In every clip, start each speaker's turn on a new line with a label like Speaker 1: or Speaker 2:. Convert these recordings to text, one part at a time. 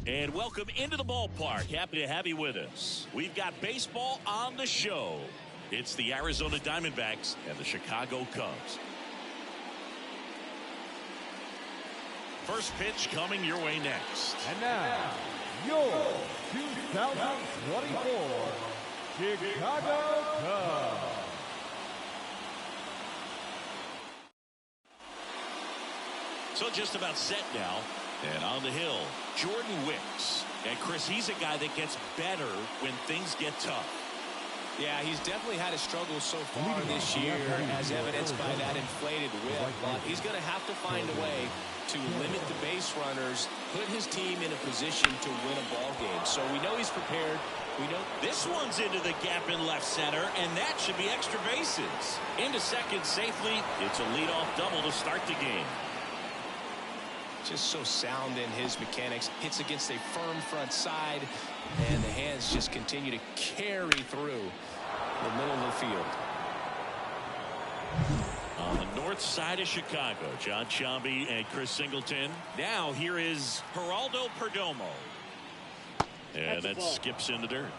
Speaker 1: And welcome into the ballpark. Happy to have you with us. We've got baseball on the show. It's the Arizona Diamondbacks and the Chicago Cubs. First pitch coming your way next.
Speaker 2: And now, your 2024 Chicago Cubs.
Speaker 1: So just about set now. And on the hill, Jordan Wicks. And Chris, he's a guy that gets better when things get tough.
Speaker 3: Yeah, he's definitely had his struggles so far this year, as evidenced by that inflated whip. But he's going to have to find a way to limit the base runners, put his team in a position to win a ball game. So we know he's prepared. We know
Speaker 1: this one's into the gap in left center, and that should be extra bases. Into second safely. It's a leadoff double to start the game.
Speaker 3: Just so sound in his mechanics. Hits against a firm front side, and the hands just continue to carry through the middle of the field.
Speaker 1: On the north side of Chicago, John Sciambi and Chris Singleton. Now here is Geraldo Perdomo. And that skips in the dirt.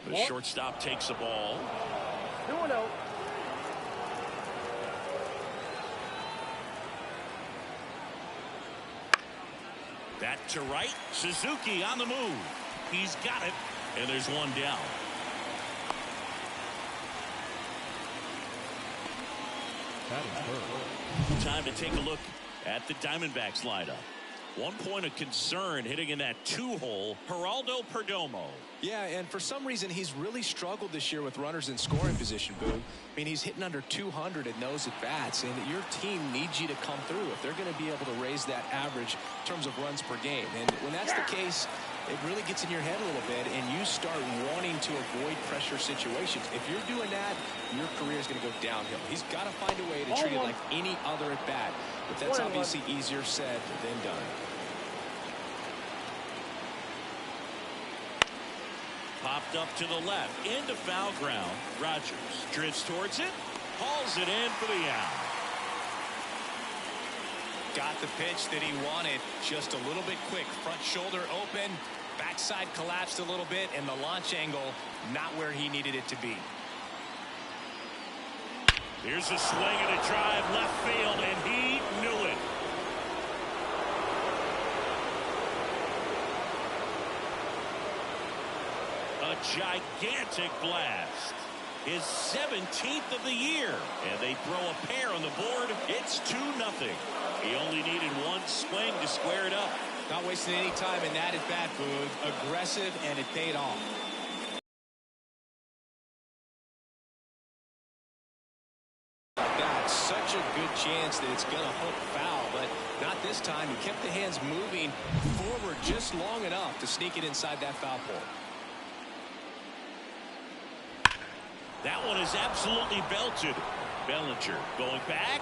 Speaker 1: The shortstop takes the ball.
Speaker 4: 2-0.
Speaker 1: Back to right. Suzuki on the move. He's got it. And there's one down. Time to take a look at the Diamondbacks lineup. 1 point of concern hitting in that 2-hole, Geraldo Perdomo.
Speaker 3: Yeah, and for some reason he's really struggled this year with runners in scoring position, Boo. I mean, he's hitting under 200 at those at bats, and your team needs you to come through if they're going to be able to raise that average in terms of runs per game. And when that's the case, it really gets in your head a little bit, and you start wanting to avoid pressure situations. If you're doing that, your career is going to go downhill. He's got to find a way to treat it like any other at bat, but that's obviously easier said than done.
Speaker 1: Popped up to the left, into foul ground. Rogers drifts towards it, hauls it in for the out.
Speaker 3: Got the pitch that he wanted, just a little bit quick. Front shoulder open, backside collapsed a little bit, and the launch angle not where he needed it to be.
Speaker 1: Here's a swing and a drive left field, and he knew it. A gigantic blast. His 17th of the year. And they throw a pair on the board. It's 2-0. He only needed one swing to square it up.
Speaker 3: Not wasting any time in that at bat, Boog. Aggressive, and it paid off. That's such a good chance that it's going to hook foul, but not this time. He kept the hands moving forward just long enough to sneak it inside that foul pole.
Speaker 1: That one is absolutely belted. Bellinger going back.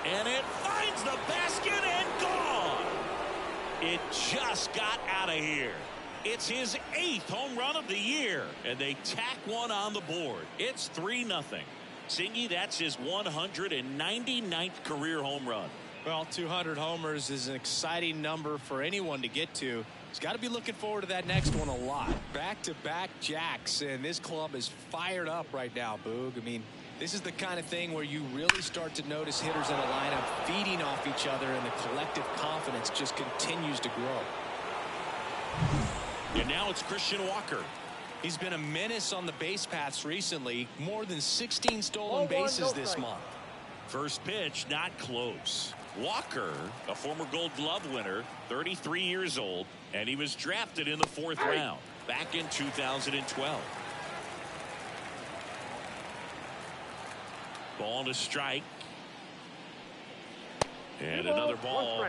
Speaker 1: And it finds the basket and gone. It just got out of here. It's his 8th home run of the year. And they tack one on the board. It's 3-0. Singy, that's his 199th career home run.
Speaker 3: Well, 200 homers is an exciting number for anyone to get to. He's got to be looking forward to that next one a lot. Back-to-back jacks, and this club is fired up right now, Boog. I mean, this is the kind of thing where you really start to notice hitters in a lineup feeding off each other, and the collective confidence just continues to grow.
Speaker 1: And now it's Christian Walker.
Speaker 3: He's been a menace on the base paths recently. More than 16 stolen bases this month.
Speaker 1: First pitch, not close. Walker, a former Gold Glove winner, 33 years old, and he was drafted in the 4th round back in 2012. Ball to strike. And another ball.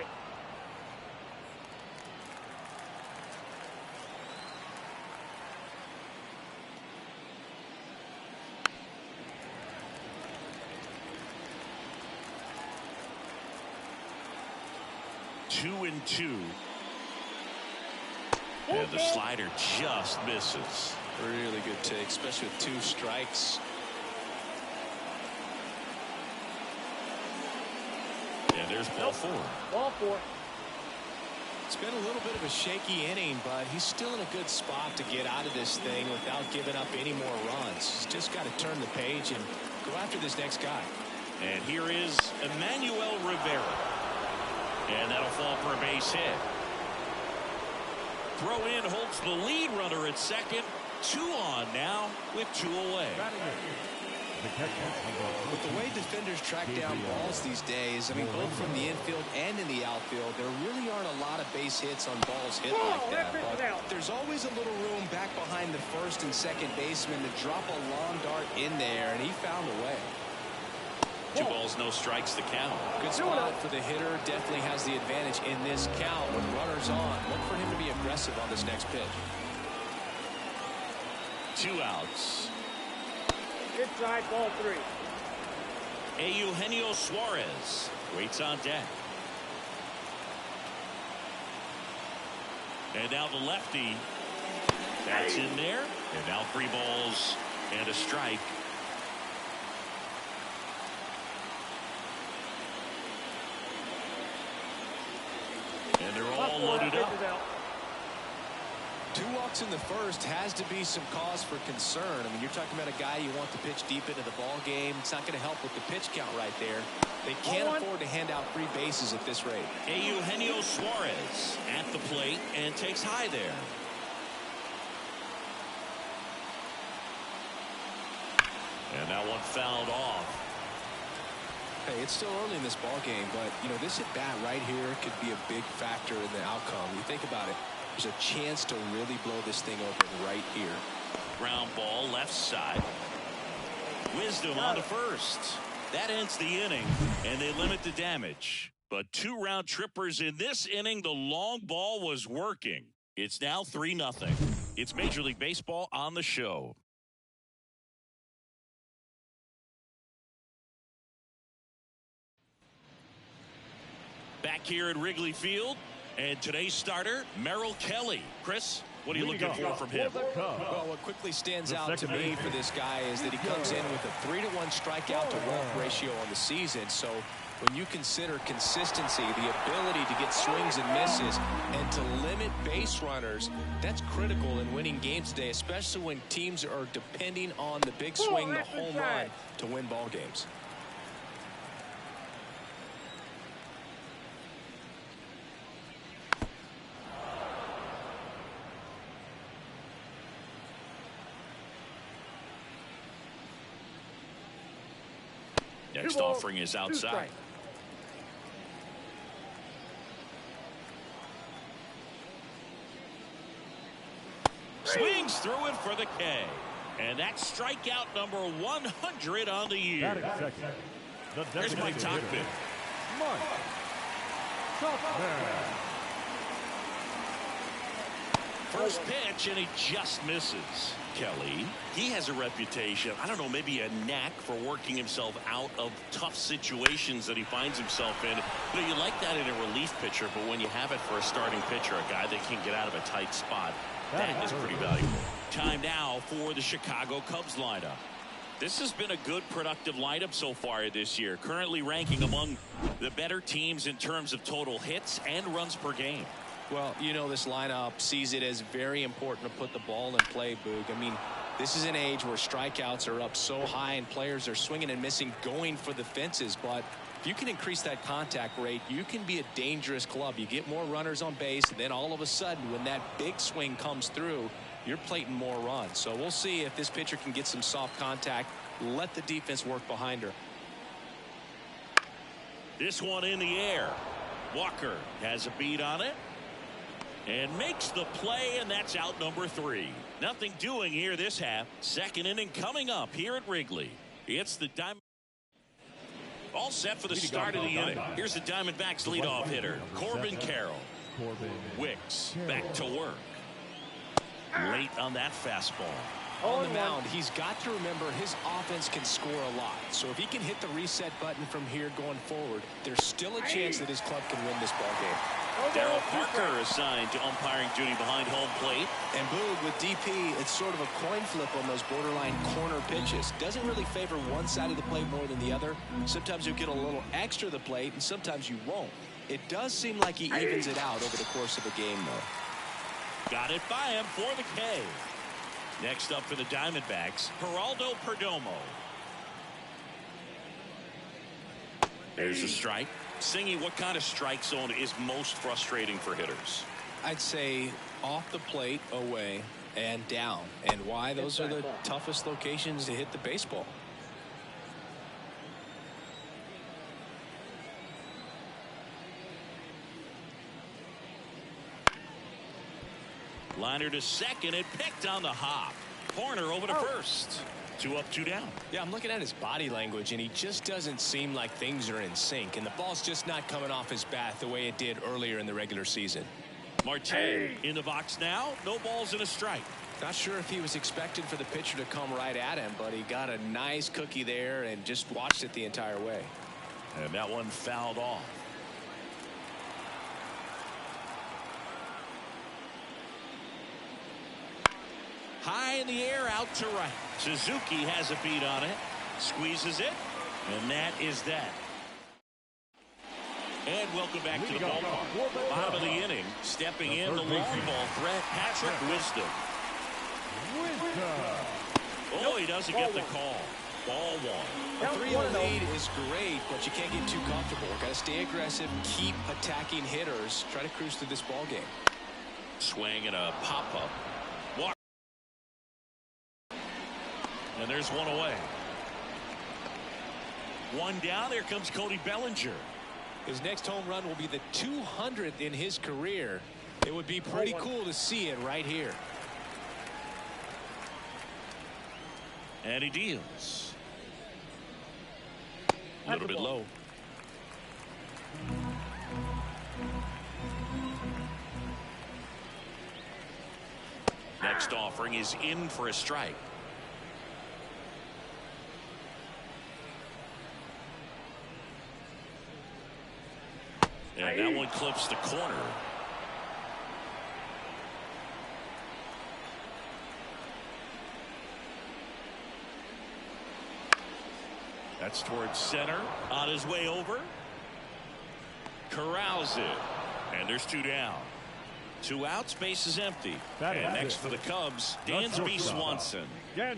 Speaker 1: 2-2. And the slider just misses.
Speaker 3: Really good take, especially with 2 strikes.
Speaker 1: There's ball 4.
Speaker 2: Ball 4.
Speaker 3: It's been a little bit of a shaky inning, but he's still in a good spot to get out of this thing without giving up any more runs. He's just got to turn the page and go after this next guy.
Speaker 1: And here is Emmanuel Rivera. And that'll fall for a base hit. Throw in holds the lead runner at second. 2 on now with 2 away.
Speaker 3: With the way defenders track down balls these days, I mean, both from the infield and in the outfield, there really aren't a lot of base hits on balls hit like that. But there's always a little room back behind the first and second baseman to drop a long dart in there, and he found a way.
Speaker 1: 2 balls, no strikes to count.
Speaker 3: Good spot for the hitter. Definitely has the advantage in this count with runners on. Look for him to be aggressive on this next pitch.
Speaker 1: 2 outs.
Speaker 2: Inside, ball 3.
Speaker 1: Eugenio Suarez waits on deck. And now the lefty. That's in there. And now 3 balls and a strike. And they're all loaded up.
Speaker 3: 2 walks in the first has to be some cause for concern. I mean, you're talking about a guy you want to pitch deep into the ball game. It's not going to help with the pitch count right there. They can't afford to hand out free bases at this rate.
Speaker 1: Eugenio Suarez at the plate and takes high there. And that one fouled off.
Speaker 3: Hey, it's still early in this ball game, but you know, this at bat right here could be a big factor in the outcome. You think about it. There's a chance to really blow this thing open right here.
Speaker 1: Ground ball left side. Wisdom on to first. That ends the inning, and they limit the damage. But 2 round trippers in this inning. The long ball was working. It's now 3-0. It's Major League Baseball on the show. Back here at Wrigley Field. And today's starter, Merrill Kelly. Chris, what are you looking for from him?
Speaker 3: Well, what quickly stands out to me for this guy is that he comes in with a 3-to-1 strikeout to walk ratio on the season. So when you consider consistency, the ability to get swings and misses, and to limit base runners, that's critical in winning games today, especially when teams are depending on the big swing, the home run, to win ball games.
Speaker 1: Next offering is outside. Swings through it for the K. And that's strikeout number 100 on the year. There's Mike Tauchman. First pitch, and he just misses. Kelly, he has a reputation, I don't know, maybe a knack for working himself out of tough situations that he finds himself in. You know, you like that in a relief pitcher, but when you have it for a starting pitcher, a guy that can get out of a tight spot, that is pretty valuable. Time now for the Chicago Cubs lineup. This has been a good, productive lineup so far this year, currently ranking among the better teams in terms of total hits and runs per game.
Speaker 3: Well, you know, this lineup sees it as very important to put the ball in play, Boog. I mean, this is an age where strikeouts are up so high and players are swinging and missing, going for the fences. But if you can increase that contact rate, you can be a dangerous club. You get more runners on base, and then all of a sudden, when that big swing comes through, you're plating more runs. So we'll see if this pitcher can get some soft contact, let the defense work behind her.
Speaker 1: This one in the air. Walker has a beat on it and makes the play, and that's out number 3. Nothing doing here this half. Second inning coming up here at Wrigley. It's the Diamondbacks. All set for the start of the inning. Here's the Diamondbacks leadoff hitter, Corbin Carroll. Wicks back to work. Late on that fastball.
Speaker 3: on the mound, he's got to remember his offense can score a lot. So if he can hit the reset button from here going forward, there's still a chance that his club can win this ball game.
Speaker 1: Darryl Parker assigned to umpiring duty behind home plate.
Speaker 3: And Boog, with DP, it's sort of a coin flip on those borderline corner pitches. Doesn't really favor one side of the plate more than the other. Sometimes you get a little extra the plate, and sometimes you won't. It does seem like he evens it out over the course of a game, though.
Speaker 1: Got it by him for the K. Next up for the Diamondbacks, Geraldo Perdomo. There's a strike. Singy, what kind of strike zone is most frustrating for hitters?
Speaker 3: I'd say off the plate, away, and down. And why? Those are the toughest locations to hit the baseball.
Speaker 1: Liner to second and picked on the hop. Corner over to first. 2 up, 2 down.
Speaker 3: Yeah, I'm looking at his body language, and he just doesn't seem like things are in sync. And the ball's just not coming off his bat the way it did earlier in the regular season.
Speaker 1: Marte in the box now. No balls and a strike.
Speaker 3: Not sure if he was expected for the pitcher to come right at him, but he got a nice cookie there and just watched it the entire way.
Speaker 1: And that one fouled off. High in the air, out to right. Suzuki has a beat on it. Squeezes it. And that is that. And welcome back to the ballpark. Bottom of the inning. Stepping in, the long ball threat, Patrick Wisdom. Oh, he doesn't get the call. Ball one.
Speaker 3: A 3-0 lead is great, but you can't get too comfortable. Got to stay aggressive, keep attacking hitters, try to cruise through this ball game.
Speaker 1: Swing and a pop-up. And there's one away. One down. There comes Cody Bellinger.
Speaker 3: His next home run will be the 200th in his career. It would be pretty cool to see it right here.
Speaker 1: And he deals. A little bit low. Next offering is in for a strike. And that one clips the corner. That's towards center. On his way over. Corrals it. And there's 2 down. 2 outs. Base is empty. And next for the Cubs, Dansby Swanson. That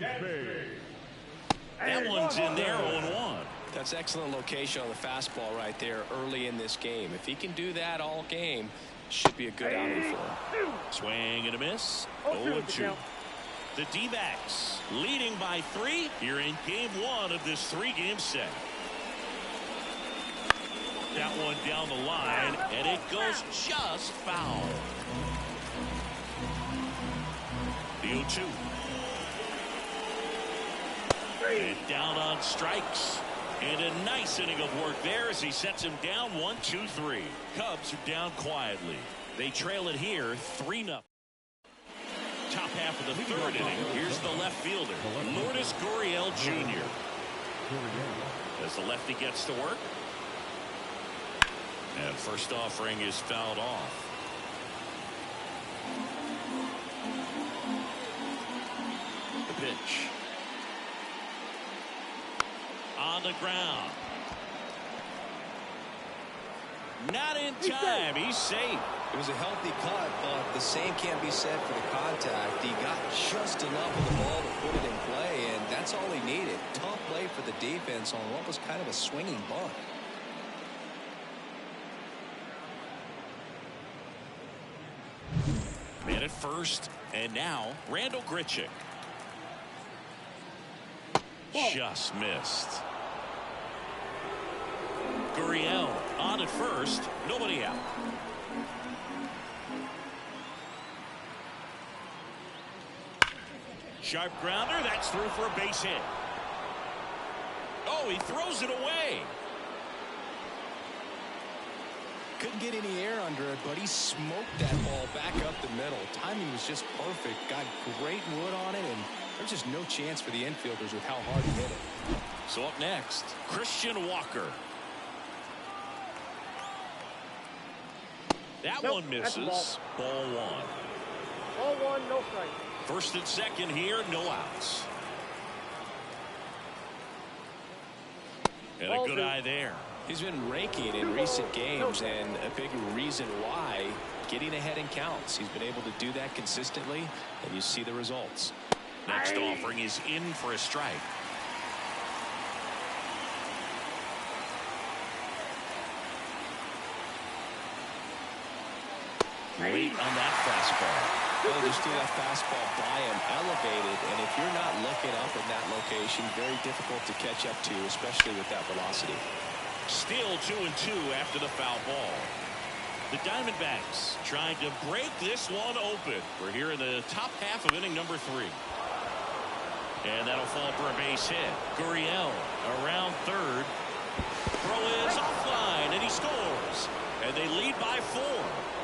Speaker 1: one's in there, 0-1.
Speaker 3: That's excellent location on the fastball right there early in this game. If he can do that all game, should be a good outing for him.
Speaker 1: Swing and a miss. 0-2. The D-backs leading by 3 here in game 1 of this 3-game set. That one down the line, and it goes just foul. The 0-2. And down on strikes. And a nice inning of work there as he sets him down 1-2-3. Cubs are down quietly. They trail it here 3-0. Top half of the 3rd inning. Here's the left fielder, Lourdes Gurriel Jr. As the lefty gets to work. And first offering is fouled off. The pitch. On the ground. Not in time. He's safe.
Speaker 3: It was a healthy cut, but the same can't be said for the contact. He got just enough of the ball to put it in play, and that's all he needed. Tough play for the defense on what was kind of a swinging bunt.
Speaker 1: Man at first, and now Randall Grichuk. Just missed. Gurriel on at first, nobody out. Sharp grounder, that's through for a base hit. Oh, he throws it away.
Speaker 3: Couldn't get any air under it, but he smoked that ball back up the middle. Timing was just perfect. Got great wood on it, and there's just no chance for the infielders with how hard he hit it.
Speaker 1: So up next, Christian Walker. That one misses. Ball one.
Speaker 2: Ball one, no strike.
Speaker 1: First and second here, no outs. And a good eye there.
Speaker 3: He's been raking in recent games, and a big reason why, getting ahead in counts. He's been able to do that consistently, and you see the results.
Speaker 1: Next offering is in for a strike. Late on that fastball.
Speaker 3: Well, just threw that fastball by him, elevated, and if you're not looking up in that location, very difficult to catch up to, especially with that velocity.
Speaker 1: Still 2-2 after the foul ball. The Diamondbacks trying to break this one open. We're here in the top half of inning number 3. And that'll fall for a base hit. Gurriel around third. Throw is offline, and he scores. And they lead by 4.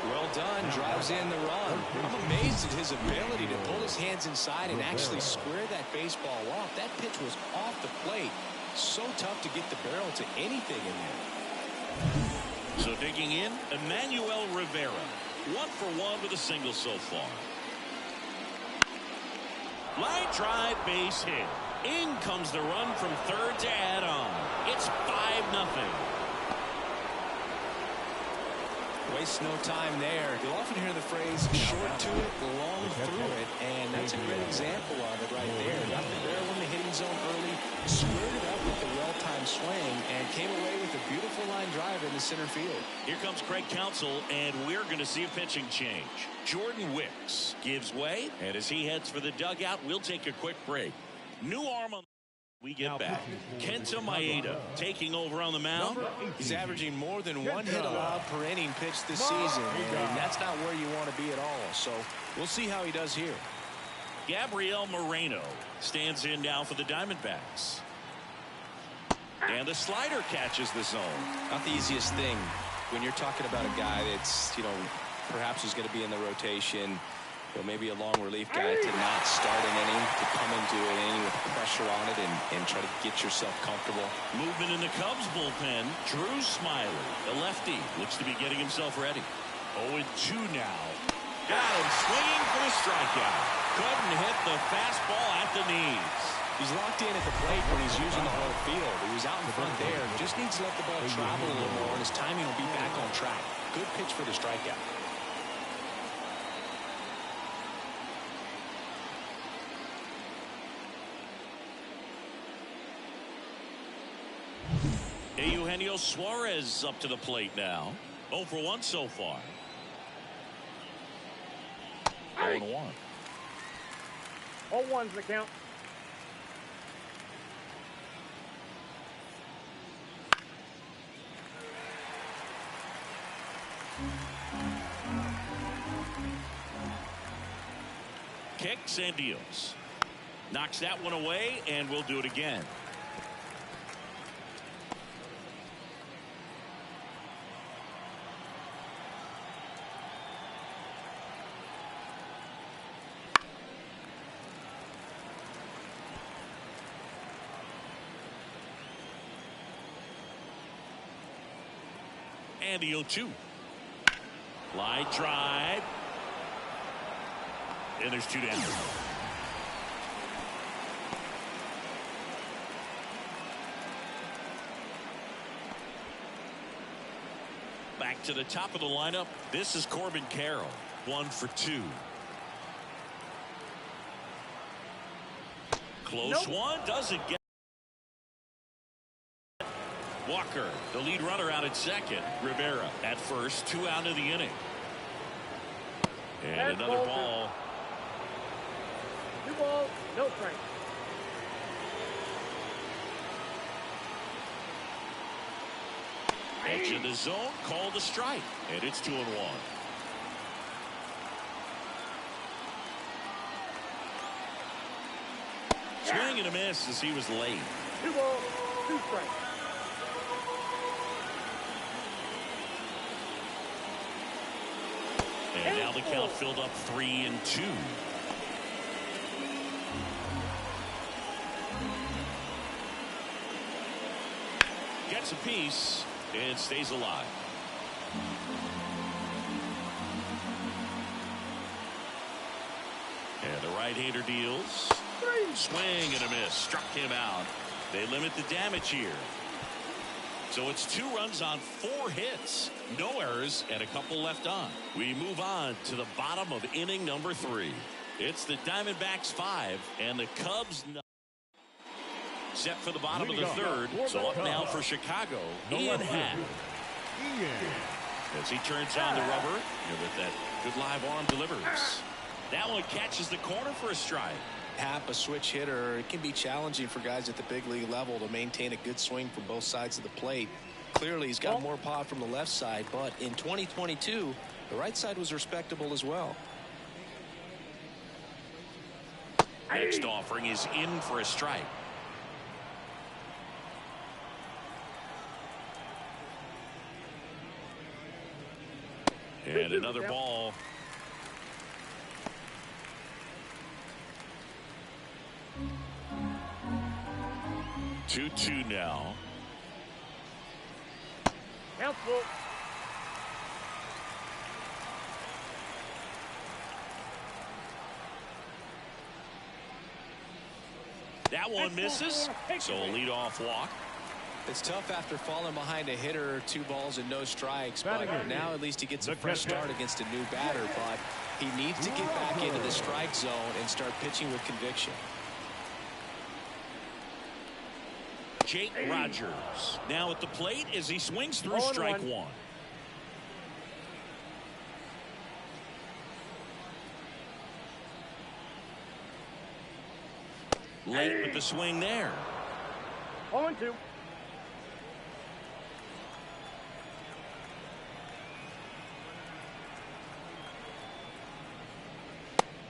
Speaker 3: Well done. Drives in the run. I'm amazed at his ability to pull his hands inside and actually square that baseball off. That pitch was off the plate. So tough to get the barrel to anything in there.
Speaker 1: So digging in, Emmanuel Rivera. 1 for 1 with a single so far. Line drive, base hit. In comes the run from third to add on. It's 5-0.
Speaker 3: Waste no time there. You'll often hear the phrase short to it, long through it, and that's a great example of it right there. Got the barrel in the hitting zone early, squared it up with the well-timed swing, and came away with a beautiful line drive in the center field.
Speaker 1: Here comes Craig Counsell, and we're going to see a pitching change. Jordan Wicks gives way, and as he heads for the dugout, we'll take a quick break. New arm on. We get back. Kenta Maeda taking over on the mound.
Speaker 3: He's averaging more than 1 hit allowed per inning pitched this season, and that's not where you want to be at all. So we'll see how he does here.
Speaker 1: Gabriel Moreno stands in now for the Diamondbacks. And the slider catches the zone.
Speaker 3: Not the easiest thing when you're talking about a guy that's, perhaps is going to be in the rotation, or maybe a long relief guy, to not start an inning, to come into an inning with pressure on it and try to get yourself comfortable.
Speaker 1: Movement in the Cubs bullpen. Drew Smiley, the lefty, looks to be getting himself ready. 0-2 now. Got him swinging for the strikeout. Couldn't hit the fastball at the knees.
Speaker 3: He's locked in at the plate when he's using the whole field. He was out in front there. Just needs to let the ball travel a little more, and his timing will be back on track. Good pitch for the strikeout.
Speaker 1: Eugenio Suarez up to the plate now. 0 for 1 so far. 0-1.
Speaker 2: 0-1's the count.
Speaker 1: Kicks and deals. Knocks that one away, and we'll do it again. And the 0-2. Line drive. And there's 2 down. Back to the top of the lineup. This is Corbin Carroll. 1 for 2. Close one. Doesn't get. Walker, the lead runner, out at second. Rivera at first. 2 out of the inning. And another ball.
Speaker 2: 2 balls, no strike.
Speaker 1: Pitch in the zone, called a strike, and it's 2-1. Swing and a miss as he was late.
Speaker 2: 2 balls, 2 strikes.
Speaker 1: And now the count filled up 3-2. Gets a piece and stays alive. And the right-hander deals. Swing and a miss. Struck him out. They limit the damage here. So it's 2 runs on 4 hits. No errors and a couple left on. We move on to the bottom of inning number 3. It's the Diamondbacks 5 and the Cubs 9. Set for the bottom of the 3rd. So up now for Chicago, Ian Happ. As he turns on the rubber, and with that good live arm delivers. That one catches the corner for a strike.
Speaker 3: Happ, a switch hitter, it can be challenging for guys at the big league level to maintain a good swing from both sides of the plate. Clearly, he's got more power from the left side, but in 2022, the right side was respectable as well.
Speaker 1: Next offering is in for a strike. And another ball. Two now.
Speaker 2: Helpful.
Speaker 1: That one misses. So a leadoff walk.
Speaker 3: It's tough after falling behind a hitter, 2 balls and no strikes, but now at least he gets a fresh start against a new batter, but he needs to get back into the strike zone and start pitching with conviction.
Speaker 1: Jake Rogers now at the plate as he swings through strike 1. Late with the swing there.
Speaker 2: 0-2.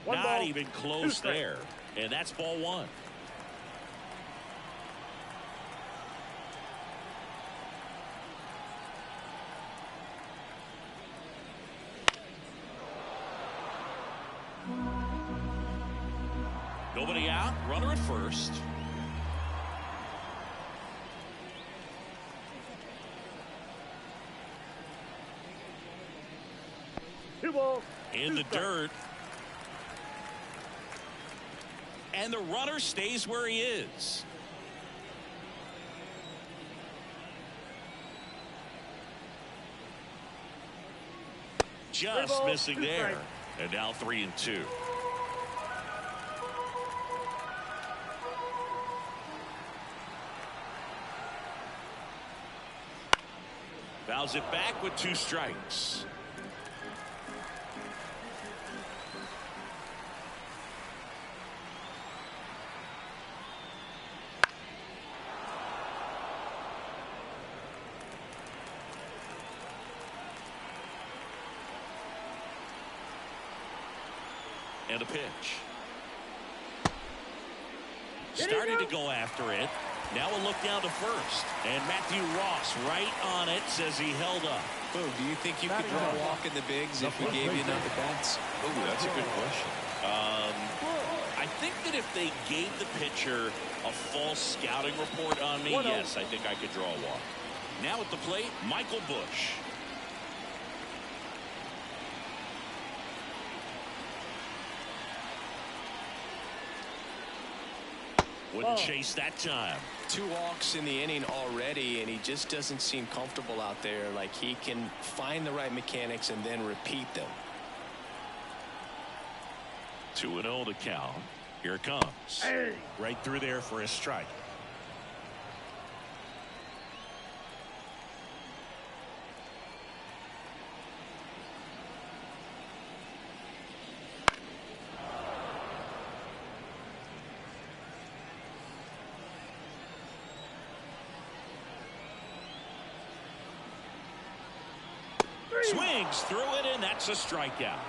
Speaker 1: Not even close there. And that's ball 1. Nobody out. Runner at first.
Speaker 2: Two balls.
Speaker 1: In the dirt. And the runner stays where he is. Just missing there. And now 3-2. Fouls it back with 2 strikes. And a pitch. Starting to go after it. Now a look down to first. And Matthew Ross right on it, says he held up.
Speaker 3: Boo, do you think you could draw a walk in the bigs if we gave you enough at bats?
Speaker 1: Oh, that's a good question. I think that if they gave the pitcher a false scouting report on me, yes, I think I could draw a walk. Now at the plate, Michael Busch. Wouldn't chase that time.
Speaker 3: 2 walks in the inning already, and he just doesn't seem comfortable out there. Like he can find the right mechanics and then repeat them.
Speaker 1: 2-0 to count. Here it comes. Right through there for a strike. Swings through it, and that's a strikeout.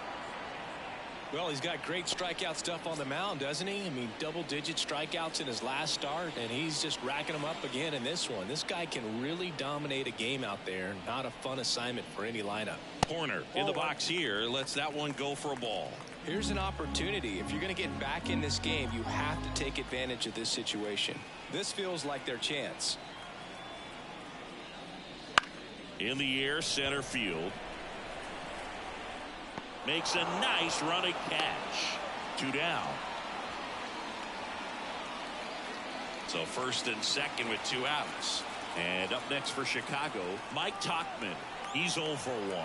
Speaker 3: Well, he's got great strikeout stuff on the mound, doesn't he? I mean, double-digit strikeouts in his last start, and he's just racking them up again in this one. This guy can really dominate a game out there. Not a fun assignment for any lineup.
Speaker 1: Corner in the box here. Lets that one go for a ball.
Speaker 3: Here's an opportunity. If you're going to get back in this game, you have to take advantage of this situation. This feels like their chance.
Speaker 1: In the air, center field. Makes a nice running catch. 2 down. So first and second with 2 outs. And up next for Chicago, Mike Tauchman. He's 0 for 1.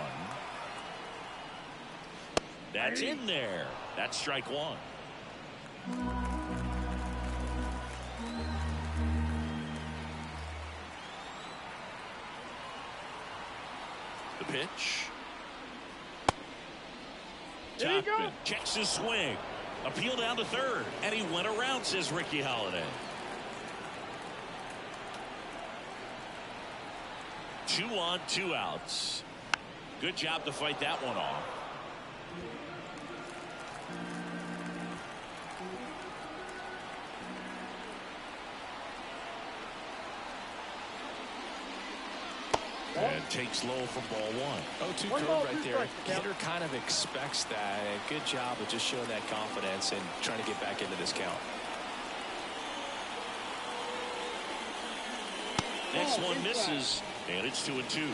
Speaker 1: That's in there. That's strike 1. The pitch. Tauchman checks his swing. Appeal down to third. And he went around, says Ricky Holiday. 2 on, 2 outs. Good job to fight that one off. And takes low for ball 1.
Speaker 3: 0-2 curve right there. Hitter kind of expects that. Good job of just showing that confidence and trying to get back into this count.
Speaker 1: Next one misses, and it's 2-2.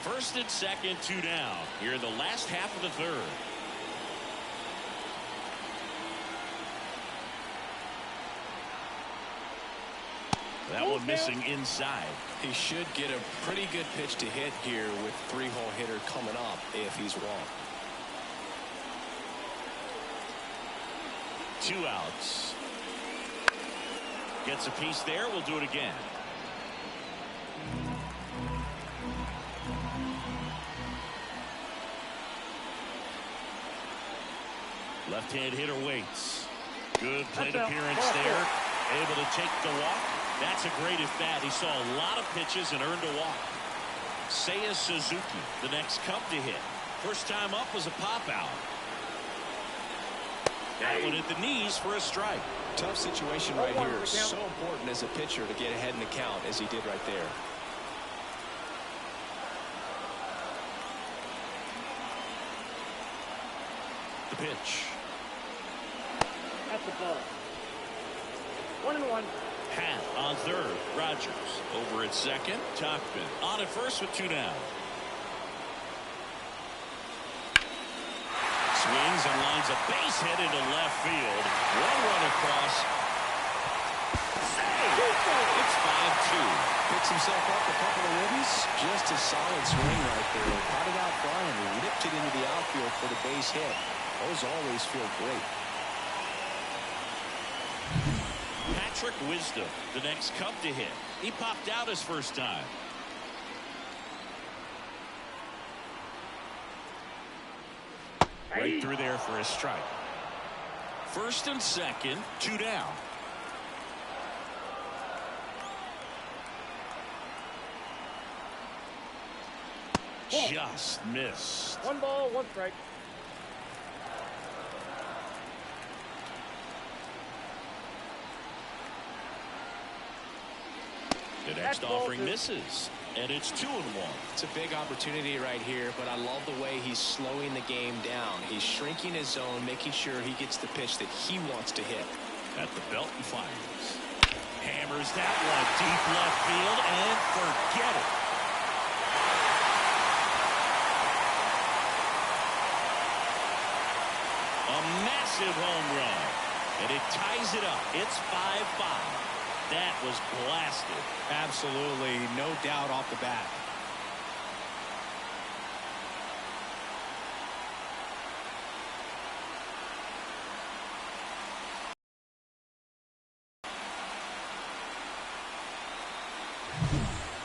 Speaker 1: First and second, 2 down. Here in the last half of the third. That one missing inside.
Speaker 3: He should get a pretty good pitch to hit here with 3-hole hitter coming up if he's wrong.
Speaker 1: 2 outs. Gets a piece there. We'll do it again. Left-hand hitter waits. Good plate appearance there. Able to take the walk. That's a great at-bat. He saw a lot of pitches and earned a walk. Seiya Suzuki, the next cup to hit. First time up was a pop-out. That one hit the knees for a strike.
Speaker 3: Tough situation right here. So important as a pitcher to get ahead in the count as he did right there.
Speaker 1: The pitch.
Speaker 2: That's the ball. 1-1.
Speaker 1: Hat on third. Rogers over at second. Tauchman on at first with 2 down. Swings and lines a base hit into left field. 1 run across. Save! It's 5-2.
Speaker 3: Picks himself up a couple of ribbies. Just a solid swing right there. Caught it out front and ripped it into the outfield for the base hit. Those always feel great.
Speaker 1: Patrick Wisdom, the next cup to hit. He popped out his first time. Right through there for a strike. First and second, 2 down. Just missed.
Speaker 2: 1 ball, 1 strike.
Speaker 1: The next offering misses, and it's 2-1.
Speaker 3: It's a big opportunity right here, but I love the way he's slowing the game down. He's shrinking his zone, making sure he gets the pitch that he wants to hit.
Speaker 1: At the belt and fires. Hammers that one deep left field, and forget it. A massive home run, and it ties it up. It's 5-5. That was blasted.
Speaker 3: Absolutely, no doubt off the bat.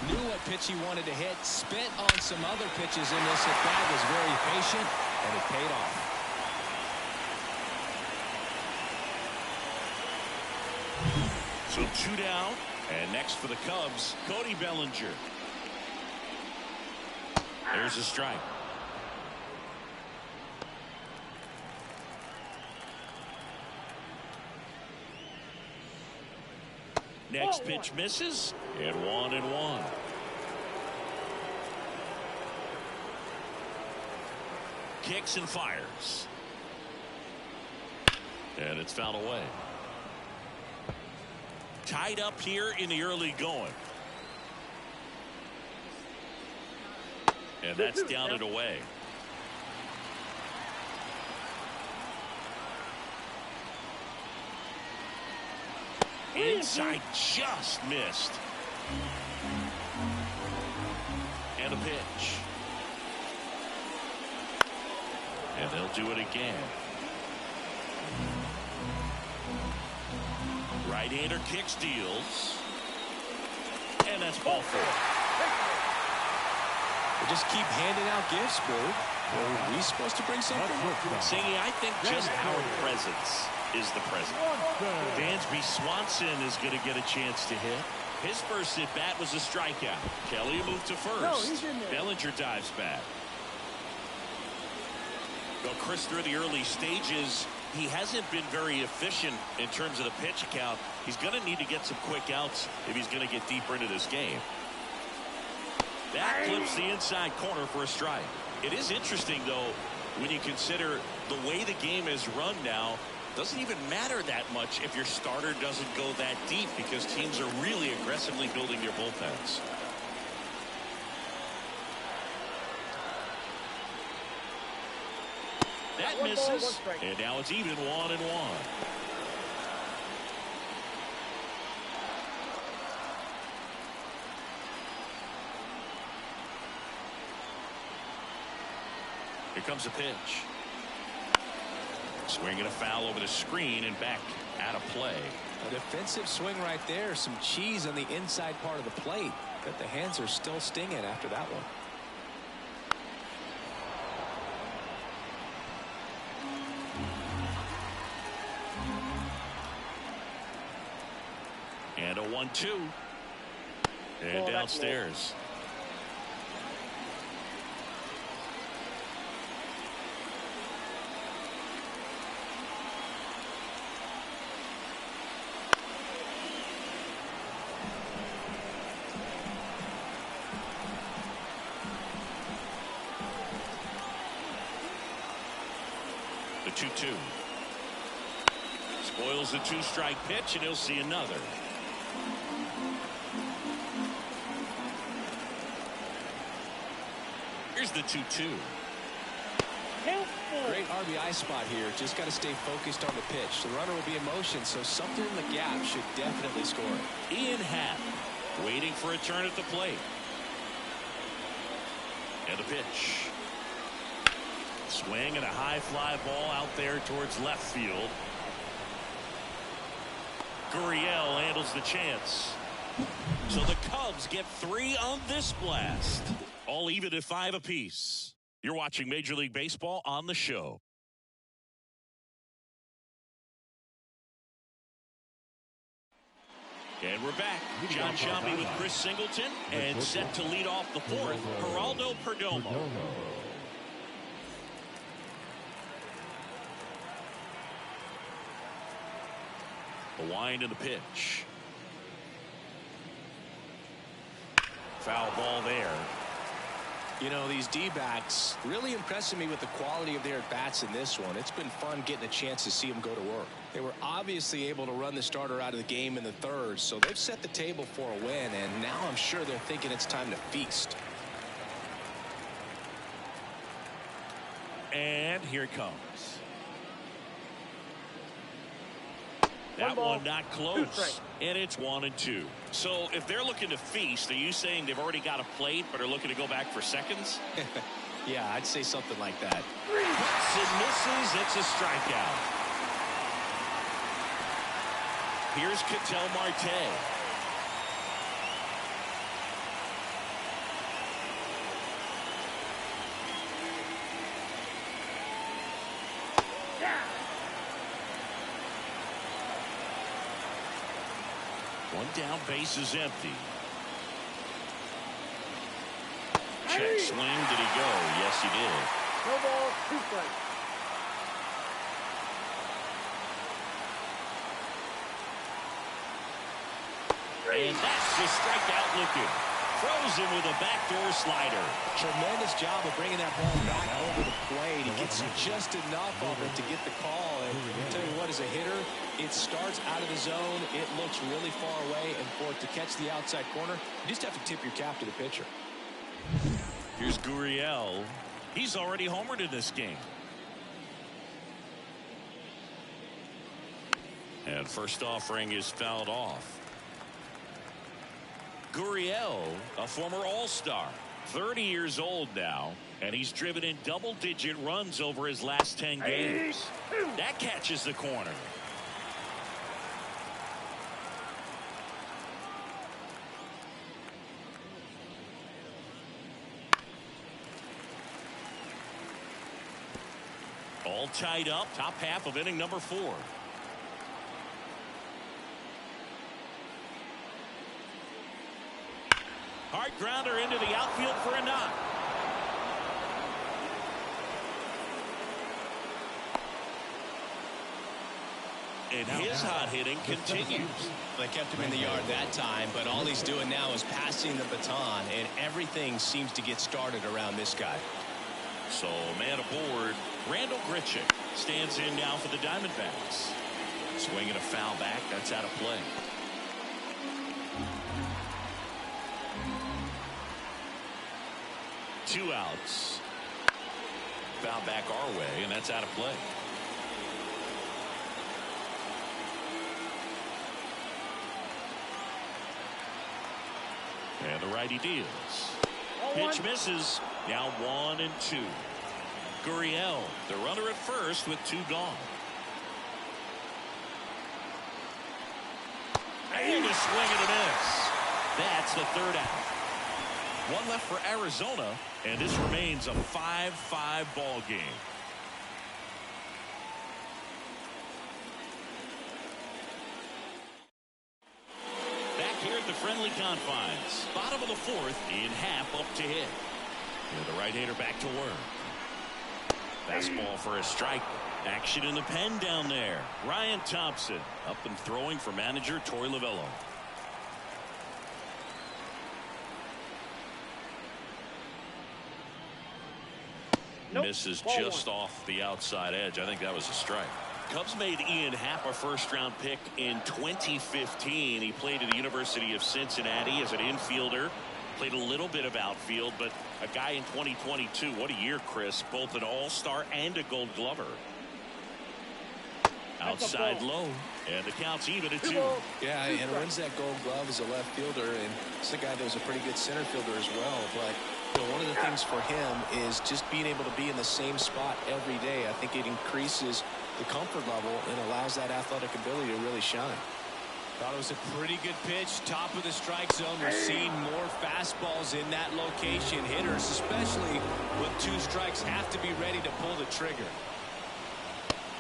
Speaker 3: Knew what pitch he wanted to hit, spent on some other pitches in this at-bat, was very patient, and it paid off.
Speaker 1: So 2 down, and next for the Cubs, Cody Bellinger. There's a strike. Next pitch misses, and 1-1. Kicks and fires. And it's fouled away. Tied up here in the early going. And that's down and away. Inside just missed. And a pitch. And they'll do it again. Right-hander kicks, deals. And that's ball 4.
Speaker 3: They just keep handing out gifts, Boo. Are we supposed to bring something?
Speaker 1: Singy, I think just our presence is the present. Dansby Swanson is going to get a chance to hit. His first at-bat was a strikeout. Kelly moved to first. Bellinger dives back. Well, Chris, through the early stages, he hasn't been very efficient in terms of the pitch count. He's going to need to get some quick outs if he's going to get deeper into this game. That clips the inside corner for a strike. It is interesting, though, when you consider the way the game is run now. Doesn't even matter that much if your starter doesn't go that deep, because teams are really aggressively building their bullpens. That misses, and now it's even 1-1. Here comes a pitch. Swinging a foul over the screen and back out of play.
Speaker 3: A defensive swing right there. Some cheese on the inside part of the plate. But the hands are still stinging after that one.
Speaker 1: And a 1-2. And downstairs. The 2-2. Spoils the 2-strike pitch, and he'll see another. Here's the 2-2.
Speaker 3: Great RBI spot here. Just got to stay focused on the pitch. The runner will be in motion, so something in the gap should definitely score.
Speaker 1: Ian Happ waiting for a turn at the plate. And the pitch. Swing and a high fly ball out there towards left field. Gurriel handles the chance. So the Cubs get 3 on this blast. All even at 5 apiece. You're watching Major League Baseball on the show. And we're back. John Shelby with Chris Singleton, and set to lead off the 4th, Geraldo Perdomo. The wind and the pitch. Foul ball there.
Speaker 3: You know, these D-backs really impressing me with the quality of their at-bats in this one. It's been fun getting a chance to see them go to work. They were obviously able to run the starter out of the game in the 3rd, so they've set the table for a win, and now I'm sure they're thinking it's time to feast.
Speaker 1: And here it comes. That one not close. And it's 1-2. So if they're looking to feast, are you saying they've already got a plate but are looking to go back for seconds?
Speaker 3: Yeah, I'd say something like that.
Speaker 1: Hits and misses. It's a strikeout. Here's Ketel Marte. One down, base is empty. Check swing. Did he go? Yes, he did.
Speaker 2: No ball, 2 strikes.
Speaker 1: And that's just strikeout looking. Throws him with a backdoor slider.
Speaker 3: Tremendous job of bringing that ball back over the plate. He gets just enough of it to get the call. And I'll tell you what, as a hitter, it starts out of the zone. It looks really far away. And for it to catch the outside corner, you just have to tip your cap to the pitcher.
Speaker 1: Here's Gurriel. He's already homered in this game. And first offering is fouled off. Gurriel, a former All-Star, 30 years old now, and he's driven in double-digit runs over his last 10 games. That catches the corner. All tied up, top half of inning number 4. Hard grounder into the outfield for a knock. And his hot hitting continues.
Speaker 3: They kept him in the yard that time, but all he's doing now is passing the baton, and everything seems to get started around this guy.
Speaker 1: So, man aboard, Randall Grichuk stands in now for the Diamondbacks. Swinging a foul back, that's out of play. Two outs. Foul back our way, and that's out of play. And the righty deals. Pitch misses. Now 1-2. Gurriel, the runner at first with 2 gone. And a swing and a miss. That's the 3rd out. 1 left for Arizona, and this remains a 5-5 ball game. Back here at the friendly confines. Bottom of the 4th, in half up to hit. And the right-hander back to work. Fastball for a strike. Action in the pen down there. Ryan Thompson up and throwing for manager Torey Lovullo. Misses just off the outside edge. I think that was a strike. Cubs made Ian Happ a first-round pick in 2015. He played at the University of Cincinnati as an infielder. Played a little bit of outfield, but a guy in 2022. What a year, Chris. Both an all-star and a gold glover. Outside low, and the count's even at 2.
Speaker 3: Yeah, and wins that gold glove as a left fielder, and it's a guy that was a pretty good center fielder as well. But you know, one of the things for him is just being able to be in the same spot every day. I think it increases the comfort level and allows that athletic ability to really shine. Thought it was a pretty good pitch, top of the strike zone. We're seeing more fastballs in that location. Hitters, especially with 2 strikes, have to be ready to pull the trigger.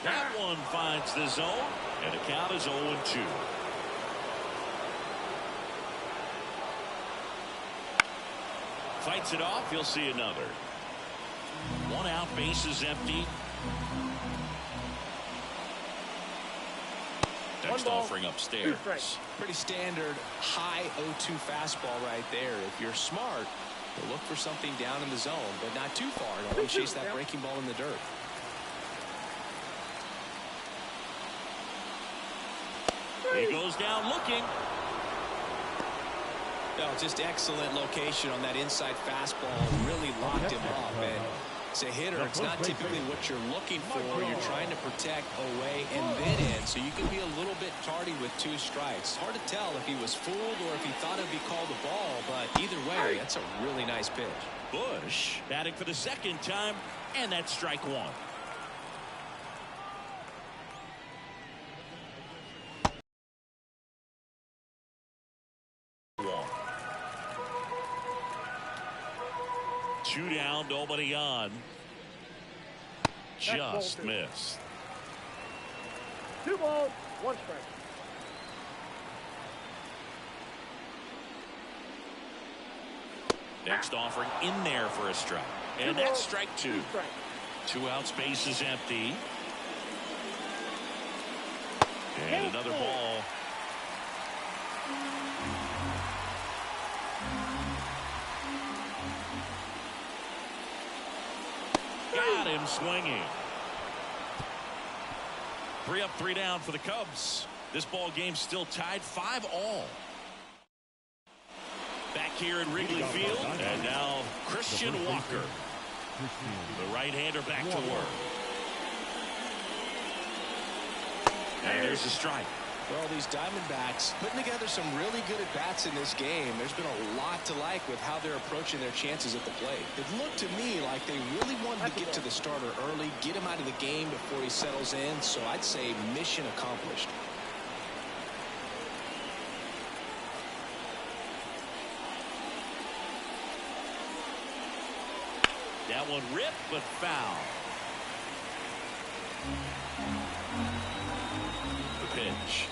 Speaker 1: That one finds the zone, and the count is 0-2. Fights it off. You'll see another. 1 out, bases empty. Next offering upstairs.
Speaker 3: Pretty standard high 0-2 fastball right there. If you're smart, you'll look for something down in the zone, but not too far. Don't always chase that breaking ball in the dirt.
Speaker 1: He goes down looking.
Speaker 3: No, just excellent location on that inside fastball. Really locked him up. And as a hitter, it's not typically what you're looking for. You're trying to protect away and then in, so you can be a little bit tardy with 2 strikes. Hard to tell if he was fooled or if he thought it'd be called a ball, but either way, that's a really nice pitch.
Speaker 1: Bush batting for the 2nd time, and that's strike 1. Two down, nobody on. Just missed.
Speaker 2: 2 balls, 1 strike.
Speaker 1: Next offering in there for a strike. And that's strike 2. 2 outs, bases empty. And another ball. got him swinging. 3 up, 3 down for the Cubs. This ball game still tied 5-all. Back here in Wrigley Field, and now Christian Walker, the right-hander, back to work. And there's a strike.
Speaker 3: Well, these Diamondbacks putting together some really good at-bats in this game. There's been a lot to like with how they're approaching their chances at the plate. It looked to me like they really wanted to get to the starter early, get him out of the game before he settles in. So I'd say mission accomplished.
Speaker 1: That one ripped, but foul. The pitch.